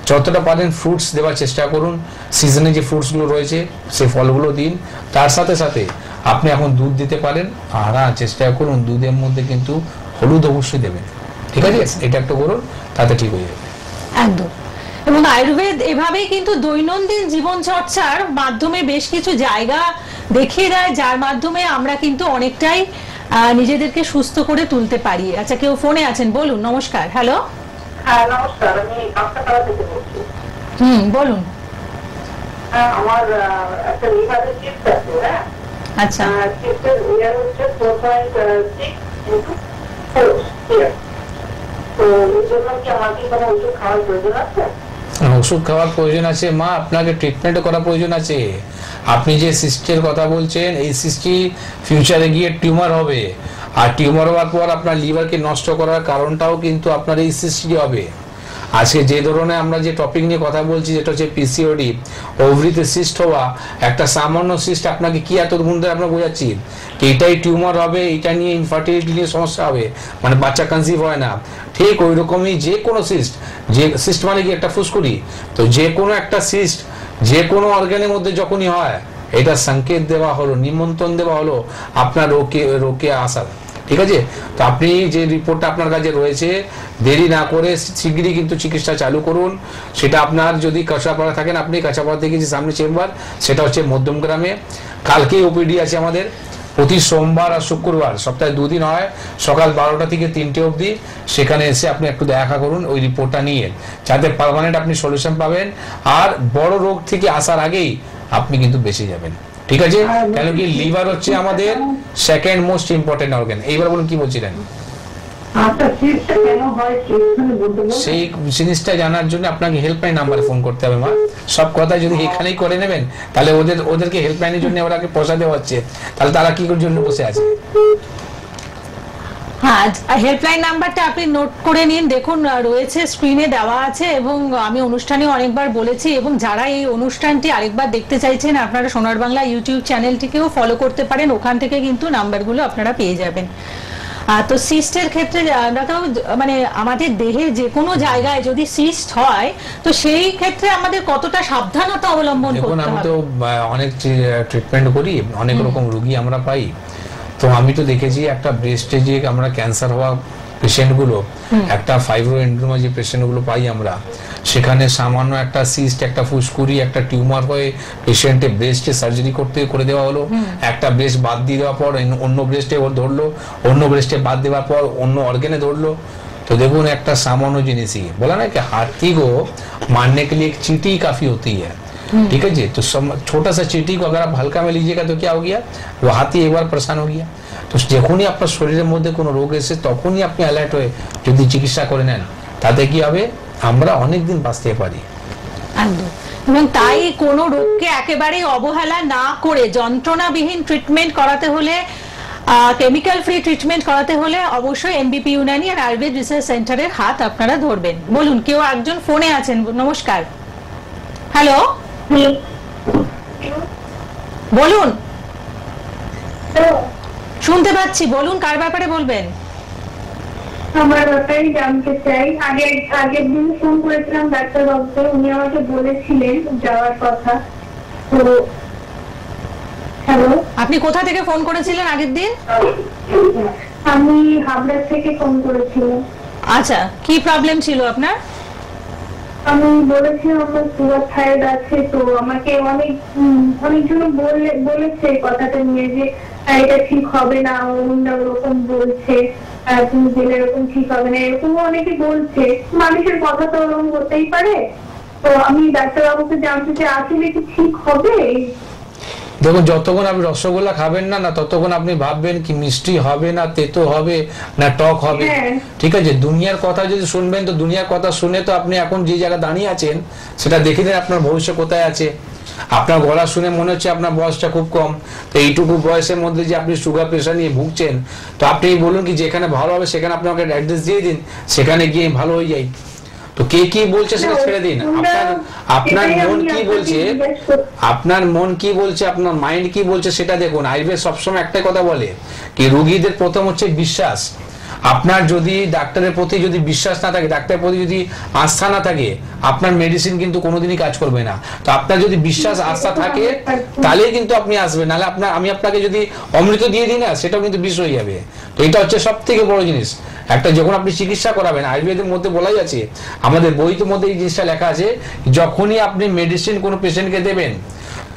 যতটা পারেন ফ্রুটস দেওয়ার চেষ্টা করুন, সিজনে যে ফ্রুটসগুলো রয়েছে সেই ফলগুলো দিন। তার সাথে সাথে আপনি এখন দুধ দিতে পারেন, আর চেষ্টা করুন দুধের মধ্যে কিন্তু হলুদ অবশ্যই দেবেন। ঠিক আছে, এটা একটা করুন, তাতে ঠিক হয়ে যাবে একদম। এবং আয়ুর্বেদ এভাবেই কিন্তু দৈনন্দিন জীবন চর্চার মাধ্যমে বেশ কিছু জায়গা দেখিয়ে দেয়, যার মাধ্যমে আমরা কিন্তু অনেকটাই নিজেদেরকে সুস্থ করে তুলতে পারি। আচ্ছা, কেউ ফোনে আছেন, বলুন। নমস্কার। হ্যালো। হ্যাঁ নমস্কার, আমি কাঁকড়াপাড়া থেকে বলছি। বলুন। আমার একটা লিভারের চিপস আছে। হ্যাঁ আচ্ছা, চিপসের ইয়ার হচ্ছে 4.6 into 4 ইয়ার। তো এই জন্য কি আমার কি কোনো ওষুধ খাওয়ার প্রয়োজন আছে? ওষুধ খাওয়ার প্রয়োজন আছে মা, আপনাকে ট্রিটমেন্ট করার প্রয়োজন আছে। আপনি যে সিস্টের কথা বলছেন, এই সিস্টি ফিউচারে গিয়ে টিউমার হবে, আর টিউমার হওয়ার পর আপনার লিভারকে নষ্ট করার কারণটাও কিন্তু আপনার এই সিস্টি হবে। আজকে যে ধরনের আমরা যে টপিক নিয়ে কথা বলছি, যেটা হচ্ছে পিসিওডি, ওভারিতে সিস্ট হওয়া, একটা সামান্য সিস্ট আপনাকে কি এত গুণ ধরে আমরা বোঝাচ্ছি কি এটাই টিউমার হবে, এটা নিয়ে ইনফার্টিলিটি নিয়ে সমস্যা হবে, মানে বাচ্চা কনসিভ হয় না। ঠিক ওই রকমই যে কোনো সিস্ট, যে সিস্ট মানে কি একটা ফুসকুড়ি, তো যে কোনো একটা সিস্ট যে কোনো অর্গানের মধ্যে যখনই হয়, এটা সংকেত দেওয়া হলো, নিমন্ত্রণ দেওয়া হলো আপনার রোগে আসার। ঠিক আছে, তো আপনি যে রিপোর্টটা আপনার কাছে রয়েছে, দেরি না করে শীঘ্রই কিন্তু চিকিৎসা চালু করুন। সেটা আপনার যদি কাঁচাপাড়া থাকেন, আপনি কাঁচাপাড়া থেকে যে সামনে চেম্বার, সেটা হচ্ছে মধ্যমগ্রামে। কালকেই ওপিডি আছে আমাদের, প্রতি সোমবার আর শুক্রবার, সপ্তাহে 2 দিন হয়, সকাল 12টা থেকে 3টে অবধি। সেখানে এসে আপনি একটু দেখা করুন ওই রিপোর্টটা নিয়ে, যাতে পার্মানেন্ট আপনি সলিউশন পাবেন। আর বড় রোগ থেকে আসার আগেই আপনি কিন্তু বেঁচে যাবেন। ঠিক আছে, কেন কি লিভার হচ্ছে আমাদের সেকেন্ড মোস্ট ইম্পর্টেন্ট অর্গান। এইবার বলুন কি বলছিলেন? সেই জিনিসটা জানার জন্য আপনাকে হেল্পলাইন নাম্বারে ফোন করতে হবে মা। সব কথা যদি এখানেই করে নেবেন তাহলে ওদেরকে হেল্পলাইনের জন্য ওরাকে পয়সা দেওয়া হচ্ছে, তাহলে তারা কি জন্য বসে আছে? হ্যাঁ, হেল্পলাইন নাম্বারটা আপনি নোট করে নিন, দেখুন রয়েছে, স্ক্রিনে দেওয়া আছে, এবং আমি অনুষ্ঠানে অনেকবার বলেছি, এবং যারা এই অনুষ্ঠানটি আরেকবার দেখতে চাইছেন আপনারা সোনার বাংলা ইউটিউব চ্যানেলটিকেও ফলো করতে পারেন, ওখান থেকে কিন্তু নাম্বারগুলো আপনারা পেয়ে যাবেন। তো সিস্টের ক্ষেত্রে মানে আমাদের দেহের যে কোনো জায়গায় যদি সিস্ট হয় তো সেই ক্ষেত্রে আমাদের কতটা সাবধানতা অবলম্বন করতে হবে? আমি তো অনেক ট্রিটমেন্ট করি, অনেক রকম রোগী আমরা পাই। তো আমি তো দেখেছি একটা ব্রেস্টে যে আমরা ক্যান্সার হওয়া পেশেন্টগুলো, একটা ফাইব্রোএন্ডোমা যে পেশেন্টগুলো পাই আমরা, সেখানে সামান্য একটা সিস্ট, একটা ফুসকুড়ি, একটা টিউমার হয়ে পেশেন্টে ব্রেস্টে সার্জারি করে দেওয়া হলো, একটা ব্রেস্ট বাদ দিয়ে দেওয়ার পর অন্য ব্রেস্টে ওর ধরলো, অন্য ব্রেস্টে বাদ দেওয়ার পর অন্য অর্গানে ধরলো। तो देखो एक सामान्य जिनिस ही बोला ना कि हाथी को मारने के लिए एक चींटी काफी होती है, ठीक है जी। तो छोटा सा चींटी को अगर आप हल्का में लीजिएगा तो क्या हो गया, वो हाथी एक बार परेशान हो गया। तो যখনই আপনার শরীরের মধ্যে কোনো রোগ এসে তখনই আপনি অ্যালার্ট হয়ে যদি চিকিৎসা করে নেন তাতে কি হবে, আমরা অনেক দিন বাঁচতে পারি। একদম, এবং তাই কোনো রোগকে একেবারে অবহেলা না করে যন্ত্রণাবিহীন ট্রিটমেন্ট করাতে হলে, কেমিক্যাল ফ্রি ট্রিটমেন্ট করাতে হলে অবশ্যই এনবিপি ইউনানি আর আয়ুর্বেদ রিসার্চ সেন্টারের হাত আপনারা ধরবেন। বলুন, কেউ একজন ফোনে আছেন। নমস্কার, হ্যালো, বলুন, শুনতে পাচ্ছি, বলুন কার ব্যাপারে বলবেন? আমার ব্যাপারে জানতে চাই। আগের দিন ফোন করেছিলাম ডাক্তার বাবুকে, উনি আমাকে বলেছিলেন যাওয়ার কথা। তো হ্যালো, আপনি কোথা থেকে ফোন করেছিলেন আগের দিন? আমি হাবড়া থেকে ফোন করেছিলাম। আচ্ছা, কি প্রবলেম ছিল আপনার? আমি বলেছিলাম আমার সুগার থাইরয়েড আছে। তো আমাকে অনেকজন বলেছে কথাটা নিয়ে যে এটা ঠিক হবে না, অন্যরা ওরকম বলছে, তুমি গেলে এরকম ঠিক হবে না, এরকম অনেকে বলছে। মানুষের কথা তো ওরকম হতেই পারে। তো আমি ডাক্তারবাবুকে জানতে চাই আসলে কি ঠিক হবে? দেখুন, যতক্ষণ আপনি রসগোল্লা খাবেন না না ততক্ষণ আপনি ভাববেন কি মিষ্টি হবে না তেতো হবে না টক হবে, ঠিক আছে। দুনিয়ার কথা যদি শুনবেন তো দুনিয়ার কথা শুনে তো আপনি এখন যে জায়গায় দাঁড়িয়ে আছেন সেটা দেখে নিন আপনার ভবিষ্যৎ কোথায় আছে। আপনার গলা শুনে মনে হচ্ছে আপনার বয়সটা খুব কম, তো এইটুকু বয়সের মধ্যে যে আপনি সুগার প্রেশার নিয়ে ভুগছেন, তো আপনি বলুন কি যেখানে ভালো হবে সেখানে আপনি আমাকে অ্যাড্রেস দিয়ে দিন, সেখানে গিয়ে ভালো হয়ে যাই। তো কে কি বলছে সেটা ছেড়ে দিন। আপনার মন কি বলছে, আপনার মন কি বলছে, আপনার মাইন্ড কি বলছে সেটা দেখুন। আয়ুর্বেদ সবসময় একটা কথা বলে কি রোগীদের প্রথম হচ্ছে বিশ্বাস। আপনার যদি ডাক্তারের প্রতি যদি বিশ্বাস না থাকে, ডাক্তারের প্রতি যদি আস্থা না থাকে, আপনার মেডিসিন কিন্তু কোনোদিনই কাজ করবে না। তো আপনার যদি বিশ্বাস আস্থা থাকে তাহলেই কিন্তু আপনি আসবেন, নাহলে আমি আপনাকে যদি অমৃত দিয়ে দিই না সেটাও কিন্তু বিষ হয়ে যাবে। তো এটা হচ্ছে সব থেকে বড় জিনিস। একটা যখন আপনি চিকিৎসা করাবেন, আয়ুর্বেদের মধ্যে বলাই আছে, আমাদের বইতে মধ্যে এই জিনিসটা লেখা আছে, যখনই আপনি মেডিসিন কোনো পেশেন্টকে দেবেন,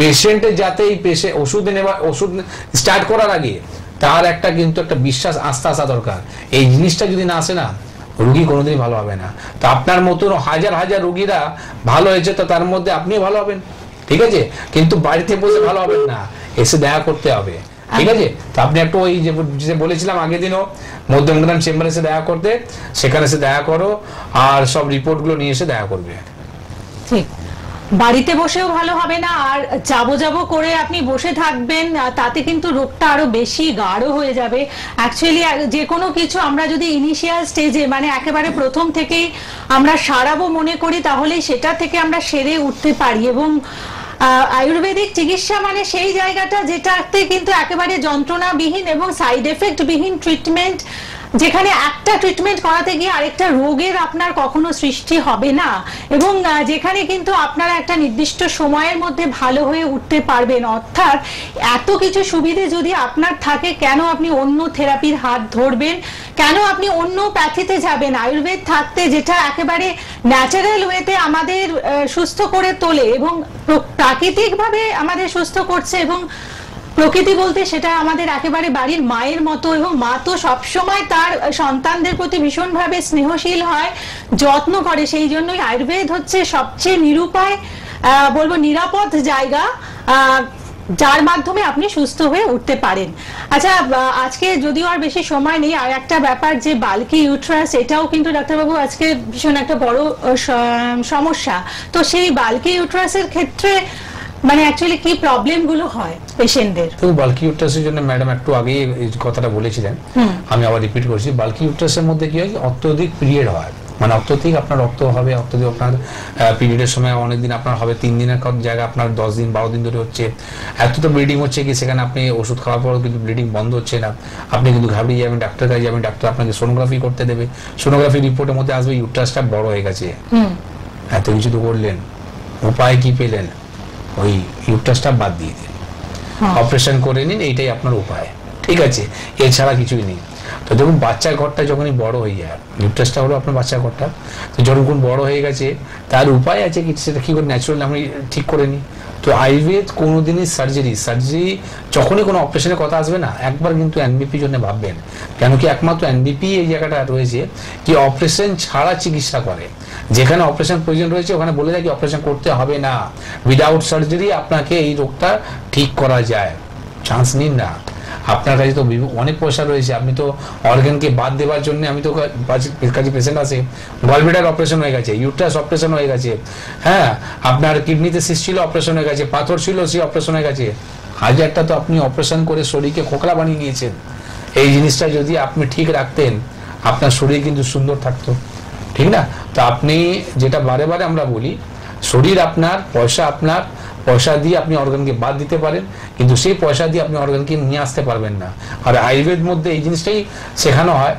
পেশেন্টের যাতে এই ওষুধ স্টার্ট করার আগে তার একটা কিন্তু একটা বিশ্বাস আস্থা আসা দরকার। এই জিনিসটা যদি না আসে না রোগী কোনোদিনই ভালো হবে না। তো আপনার মতন হাজার হাজার রোগীরা ভালো হয়েছে, তো তার মধ্যে আপনি ভালো হবেন, ঠিক আছে। কিন্তু বাড়িতে বসে ভালো হবেন না, এসে দেখা করতে হবে, ঠিক আছে। তো আপনি একটু ওই যে বলেছিলাম আগের দিনও মধ্যমগ্রাম চেম্বারে এসে দেখা করতে, সেখানে এসে দেখা করো আর সব রিপোর্টগুলো নিয়ে এসে দেখা করবে। ঠিক, বাড়িতে বসেও ভালো হবে না, আর যাবো করে আপনি বসে থাকবেন, তাতে কিন্তু রোগটা আরো বেশি গাঢ় হয়ে যাবে। অ্যাকচুয়ালি যে কোনো কিছু আমরা যদি ইনিশিয়াল স্টেজে মানে একেবারে প্রথম থেকেই আমরা সারাবো মনে করি, তাহলে সেটা থেকে আমরা সেরে উঠতে পারি। এবং আয়ুর্বেদিক চিকিৎসা মানে সেই জায়গাটা যেটাতে কিন্তু একেবারে যন্ত্রণাবিহীন এবং সাইড এফেক্ট বিহীন ট্রিটমেন্ট, যেখানে একটা ট্রিটমেন্ট করাতে গিয়ে আরেকটা রোগের আপনার কখনো সৃষ্টি হবে না, এবং যেখানে কিন্তু আপনারা একটা নির্দিষ্ট সময়ের মধ্যে ভালো হয়ে উঠতে পারবেন। অর্থাৎ এত কিছু সুবিধে যদি আপনার থাকে, কেন আপনি অন্য থেরাপির হাত ধরবেন, কেন আপনি অন্য প্যাথিতে যাবেন? আয়ুর্বেদ থাকতে যেটা একেবারে ন্যাচারাল ওয়েতে আমাদের সুস্থ করে তোলে এবং প্রাকৃতিকভাবে আমাদের সুস্থ করছে, এবং প্রকৃতি বলতে সেটা আমাদের একেবারে বাড়ির মায়ের মতো, এবং মা তো সবসময় তার সন্তানদের প্রতি ভীষণভাবে স্নেহশীল হয়, যত্ন করে। সেই জন্যই আয়ুর্বেদ হচ্ছে সবচেয়ে নিরুপায়, বলবো নিরাপদ জায়গা যার মাধ্যমে আপনি সুস্থ হয়ে উঠতে পারেন। আচ্ছা, আজকে যদিও আর বেশি সময় নেই, আর একটা ব্যাপার যে বাল্কি ইউট্রাস, এটাও কিন্তু ডাক্তারবাবু আজকে ভীষণ একটা বড় সমস্যা। তো সেই বাল্কি ইউট্রাসের ক্ষেত্রে মানে অ্যাকচুয়ালি কি প্রবলেম গুলো হয় পেশেন্টদের? তো বাল্কি ইউট্রাসের জন্য ম্যাডাম একটু আগেই এই কথাটা বলেছিলেন, আমি আবার রিপিট করছি। বাল্কি ইউট্রাসের মধ্যে কি হয়, অত্যধিক পিরিয়ড হয়, মানে অত্যধিক আপনার রক্ত হবে, অত্যধিক আপনার পিরিয়ডের সময় অনেকদিন আপনার হবে, 3 দিনের জায়গায় আপনার 10 দিন 12 দিন ধরে হচ্ছে। এত তো ব্লিডিং হচ্ছে কি সেখানে আপনি ওষুধ খাওয়ার পর কিন্তু ব্লিডিং বন্ধ হচ্ছে না, আপনি কিন্তু ঘাবড়িয়ে যাবেন, ডাক্তার কাছে যাবেন, ডাক্তার আপনাকে সোনোগ্রাফি করতে দেবে, সোনোগ্রাফি রিপোর্টের মধ্যে আসবে ইউট্রাসটা বড় হয়ে গেছে। এত কিছু তো করলেন, উপায় কি পেলেন? ওই ইউট্রাসটা বাদ দিয়ে দিন, অপারেশন করে নিন, এইটাই আপনার উপায়, ঠিক আছে? এছাড়া কিছুই নেই। তো যখন বাচ্চার ঘরটা যখনই বড় হয়ে যায়, ইউট্রাসটা হলো আপনার বাচ্চার ঘরটা, তো যখন বড় হয়ে গেছে তার উপায় আছে কি, সেটা কি করে ন্যাচুরালি আমি ঠিক করে নিই। তো আয়ুর্বেদ কোনোদিনই সার্জারি যখনই কোনো অপারেশনের কথা আসবে না, একবার কিন্তু এনবিপি জন্য ভাববেন। কেন কি একমাত্র এনবিপি এই জায়গাটা রয়েছে কি অপারেশন ছাড়া চিকিৎসা করে। যেখানে অপারেশন প্রয়োজন রয়েছে ওখানে বলে দেয় কি অপারেশন করতে হবে না, উইদাউট সার্জারি আপনাকে এই রোগটা ঠিক করা যায়, চান্স নিন না। আপনার কাছে তো অনেক পয়সা রয়েছে, আপনি তো অর্গানকে বাদ দেওয়ার জন্য, আমি তো কাছে পেশেন্ট আছে গলব্লাডার অপারেশন হয়ে গেছে, ইউট্রাস অপারেশন হয়ে গেছে, হ্যাঁ আপনার কিডনিতে সিস্ট ছিল অপারেশন হয়ে গেছে, পাথর ছিল সে অপারেশন হয়ে গেছে, হাজারটা তো আপনি অপারেশন করে শরীরকে খোকলা বানিয়ে নিয়েছেন। এই জিনিসটা যদি আপনি ঠিক রাখতেন আপনার শরীর কিন্তু সুন্দর থাকতো, ঠিক না? তো আপনি যেটা বারে বারে আমরা বলি, শরীর আপনার, পয়সা দিয়ে আপনি অর্গানকে বাদ দিতে পারেন, কিন্তু সেই পয়সা দিয়ে আপনি অর্গানকে নিয়ে আসতে পারবেন না। আর আয়ুর্বেদ মধ্যে এই জিনিসটাই শেখানো হয়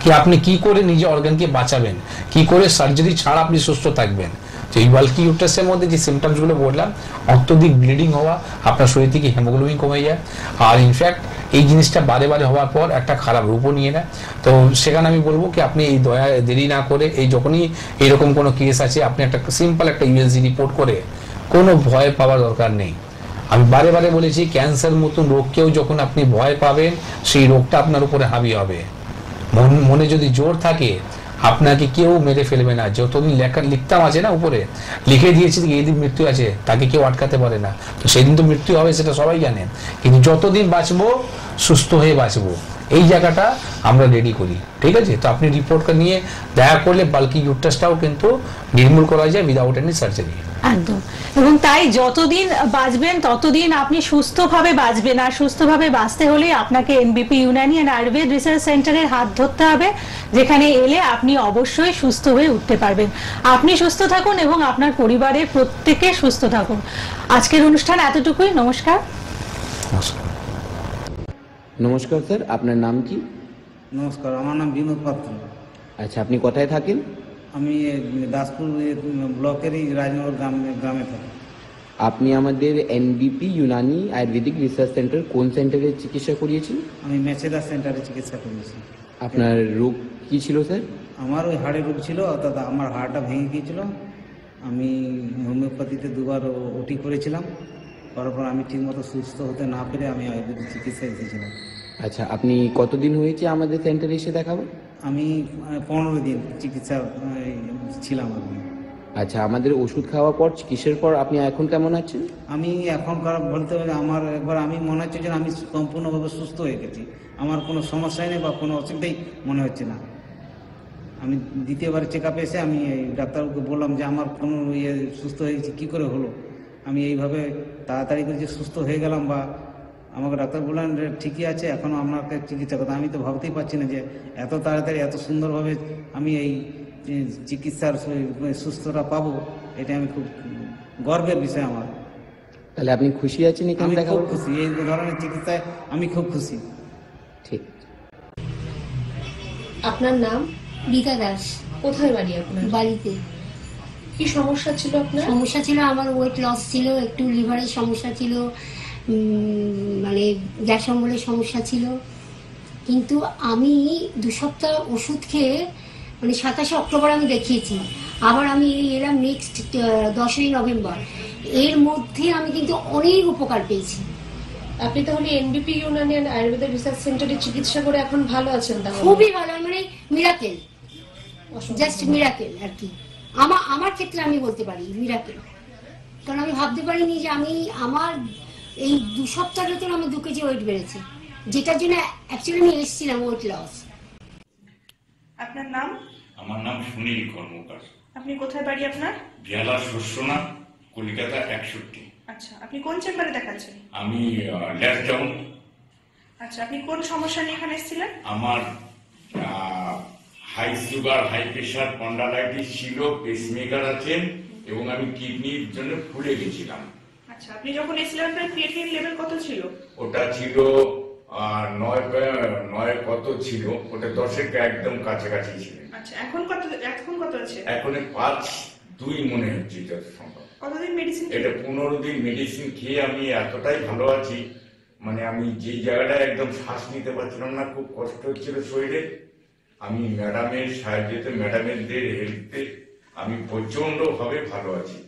কি আপনি কি করে নিজে অর্গানকে বাঁচাবেন, কি করে সার্জারি ছাড়া আপনি সুস্থ থাকবেন। তো এই বাল্কি ইউট্রাসের মধ্যে যে সিমটমস গুলো বললাম, অত্যধিক ব্লিডিং হওয়া, আপনার শরীর থেকে হিমোগ্লোবিন কমে যায়, আর ইনফ্যাক্ট এই জিনিসটা বারে বারে হওয়ার পর একটা খারাপ রূপও নিয়ে নেয়। তো সেখানে আমি বলবো কি আপনি এই দেরি না করে, এই যখনই এরকম কোনো কেস আছে, আপনি একটা সিম্পল একটা ইউএসজি রিপোর্ট করে, কোনো ভয় পাওয়ার দরকার নেই। আমি বারে বারে বলেছি ক্যান্সার মতন রোগকেও যখন আপনি ভয় পাবেন, সেই রোগটা আপনার উপরে হাবি হবে। মনে যদি জোর থাকে আপনাকে কেউ মেরে ফেলবে না। যতদিন লিখতাম আছে না উপরে লিখে দিয়েছি এই দিন মৃত্যু আছে, তাকে কেউ আটকাতে পারে না। তো সেদিন তো মৃত্যু হবে সেটা সবাই জানেন, কিন্তু যতদিন বাঁচবো সুস্থ হয়ে বাঁচবো, এই জায়গাটা আমরা রেডি করি, ঠিক আছে? তো আপনি রিপোর্টটা নিয়ে দেখা করলে বাল্কি ইউট্রাসটাও কিন্তু নির্মূল করা যায় উইদাউট এনি সার্জারি। একদম। এবং তাই যতদিন বাঁচবেন ততদিন আপনি সুস্থভাবে বাঁচবেন, আর সুস্থভাবে বাঁচতে হলে আপনাকে এনবিপি ইউনানি অ্যান্ড আয়ুর্বেদ রিসার্চ সেন্টারের হাত ধরতে হবে, যেখানে এলে আপনি অবশ্যই সুস্থ হয়ে উঠতে পারবেন। আপনি সুস্থ থাকুন এবং আপনার পরিবারের প্রত্যেকে সুস্থ থাকুন। আজকের অনুষ্ঠান এতটুকুই। নমস্কার। নমস্কার স্যার, আপনার নাম কি? নমস্কার, আমার নাম বিনোদ পাত্র। আচ্ছা, আপনি কোথায় থাকেন? আমি দাসপুর ব্লকেরই রাজনগর গ্রামে থাকি। আপনি আমাদের এনবিপি ইউনানি আয়ুর্বেদিক রিসার্চ সেন্টার কোন সেন্টারে চিকিৎসা করিয়েছেন? আমি মেচেদা সেন্টারে চিকিৎসা করিয়েছি। আপনার রোগ কি ছিল স্যার? আমার ওই হাড়ের রোগ ছিল, অর্থাৎ আমার হাড়টা ভেঙে গিয়েছিল। আমি হোমিওপ্যাথিতে 2বার ওটি করেছিলাম, করার পর আমি ঠিকমতো সুস্থ হতে না পেরে আমি আয়ুর্বেদিক চিকিৎসায় এসেছিলাম। আচ্ছা, আপনি কতদিন হয়েছে আমাদের সেন্টারে এসে দেখাবো? আমি 15 দিন চিকিৎসা ছিলাম আমি। আচ্ছা, আমাদের ওষুধ খাওয়ার পর, চিকিৎসার পর আপনি এখন কেমন আছেন? আমি এখন বলতে হবে আমার একবার আমি মনে হচ্ছে যে আমি সম্পূর্ণভাবে সুস্থ হয়ে গেছি, আমার কোনো সমস্যাই নেই বা কোনো অসুবিধাই মনে হচ্ছে না। আমি দ্বিতীয়বার চেক আপে এসে আমি এই ডাক্তারকে বললাম যে আমার কোনো সুস্থ হয়েছি কী করে হলো, আমি এইভাবে তাড়াতাড়ি করে যে সুস্থ হয়ে গেলাম, বা আমাকে ডাক্তার বললেন ঠিকই আছে, এখনও আপনাকে চিকিৎসা করতে। আমি তো ভাবতেই পারছি না যে এত তাড়াতাড়ি এত সুন্দরভাবে আমি এই চিকিৎসার সুস্থতা পাবো, এটা আমি খুব গর্বের বিষয় আমার। তাহলে আপনি খুশি আছেন? আমি খুব খুশি, এই ধরনের চিকিৎসায় আমি খুব খুশি। ঠিক। আপনার নাম? রীতা দাস। কোথায় বাড়ি আপনার? বাড়িতে। কি সমস্যা ছিল আপনার? সমস্যা ছিল আমার ওয়েট লস ছিল, একটু লিভারের সমস্যা ছিল, মানে গ্যাস অম্বলের সমস্যা ছিল। কিন্তু আমি 2 সপ্তাহ ওষুধ খেয়ে, মানে 27শে অক্টোবর আমি দেখিয়েছি, আবার আমি এলাম নেক্সট 10ই নভেম্বর। এর মধ্যে আমি কিন্তু অনেক উপকার পেয়েছি। আপনি তাহলে এনবিপি ইউনানি অ্যান্ড আয়ুর্বেদ রিসার্চ সেন্টারে চিকিৎসা করে এখন ভালো আছেন? তাহলে খুবই ভালো, মানে মিরাকেল, জাস্ট মিরাকেল আর কি। আমার ক্ষেত্রে আমি বলতে পারি মিরাকেল। কারণ আমি ভাবতে পারিনি যে আমার এই 2 সপ্তাহের ভেতর আমার 2 কেজি ওয়েট বেড়েছে, যেটার জন্য অ্যাকচুয়ালি আমি এসেছিলাম ওয়েট লস। আপনার নাম? আমার নাম সুনীল কর্মকার। আপনি কোথায় বাড়ি আপনার? বিয়ালা শস্যনা, কলকাতা 61। আচ্ছা, আপনি কোন চেম্বারে দেখাচ্ছেন? আমি ল্যাস ডাউন। আচ্ছা, আপনি কোন সমস্যা নিয়ে এখানে এসেছিলেন? আমার high sugar, high pressure, spondylitis ছিল, পেসমেকার আছে এবং আমি কিডনির জন্য ফুলে গেছিলাম। আচ্ছা, আপনি যখন এসেছিলেন আপনার ক্রিয়েটিনিন লেভেল কত ছিল? ওটা ছিল 9 কত ছিল, ওটা 10-এর একদম কাছাকাছি ছিল। আচ্ছা, এখন কত আছে? এখন 5.2 মনে হচ্ছে যত সম্ভব। কতদিন মেডিসিন? এটা 15 দিন মেডিসিন খেয়ে আমি এতটাই ভালো আছি, মানে আমি যে জায়গাটায় একদম শ্বাস নিতে পারছিলাম না, খুব কষ্ট হচ্ছিল শরীরে। আমি ম্যাডামের সাহায্যে, ম্যাডামের হেল্পে আমি প্রচন্ড ভাবে ভালো আছি।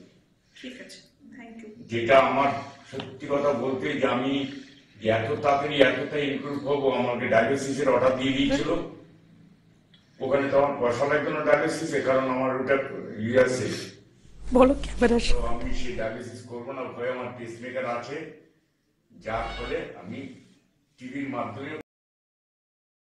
ঠিক আছে, থ্যাংক ইউ। যেটা আমার সত্যি কথা বলতে যে আমি এত তাড়াতাড়ি এতটাই ইমপ্রুভ হবো, আমাকে ডায়ালিসিসের অর্ডার দিয়ে দিয়েছিল। ওখানে তো আমার পয়সা লাগতো না ডায়ালিসিসে, কারণ আমার ওটা আছে। বলো ক্যামেরা। আমি সেই ডায়ালিসিস করবো না, ভয়ে আমার পেসমেকার আছে, যার ফলে আমি টিভির মাধ্যমে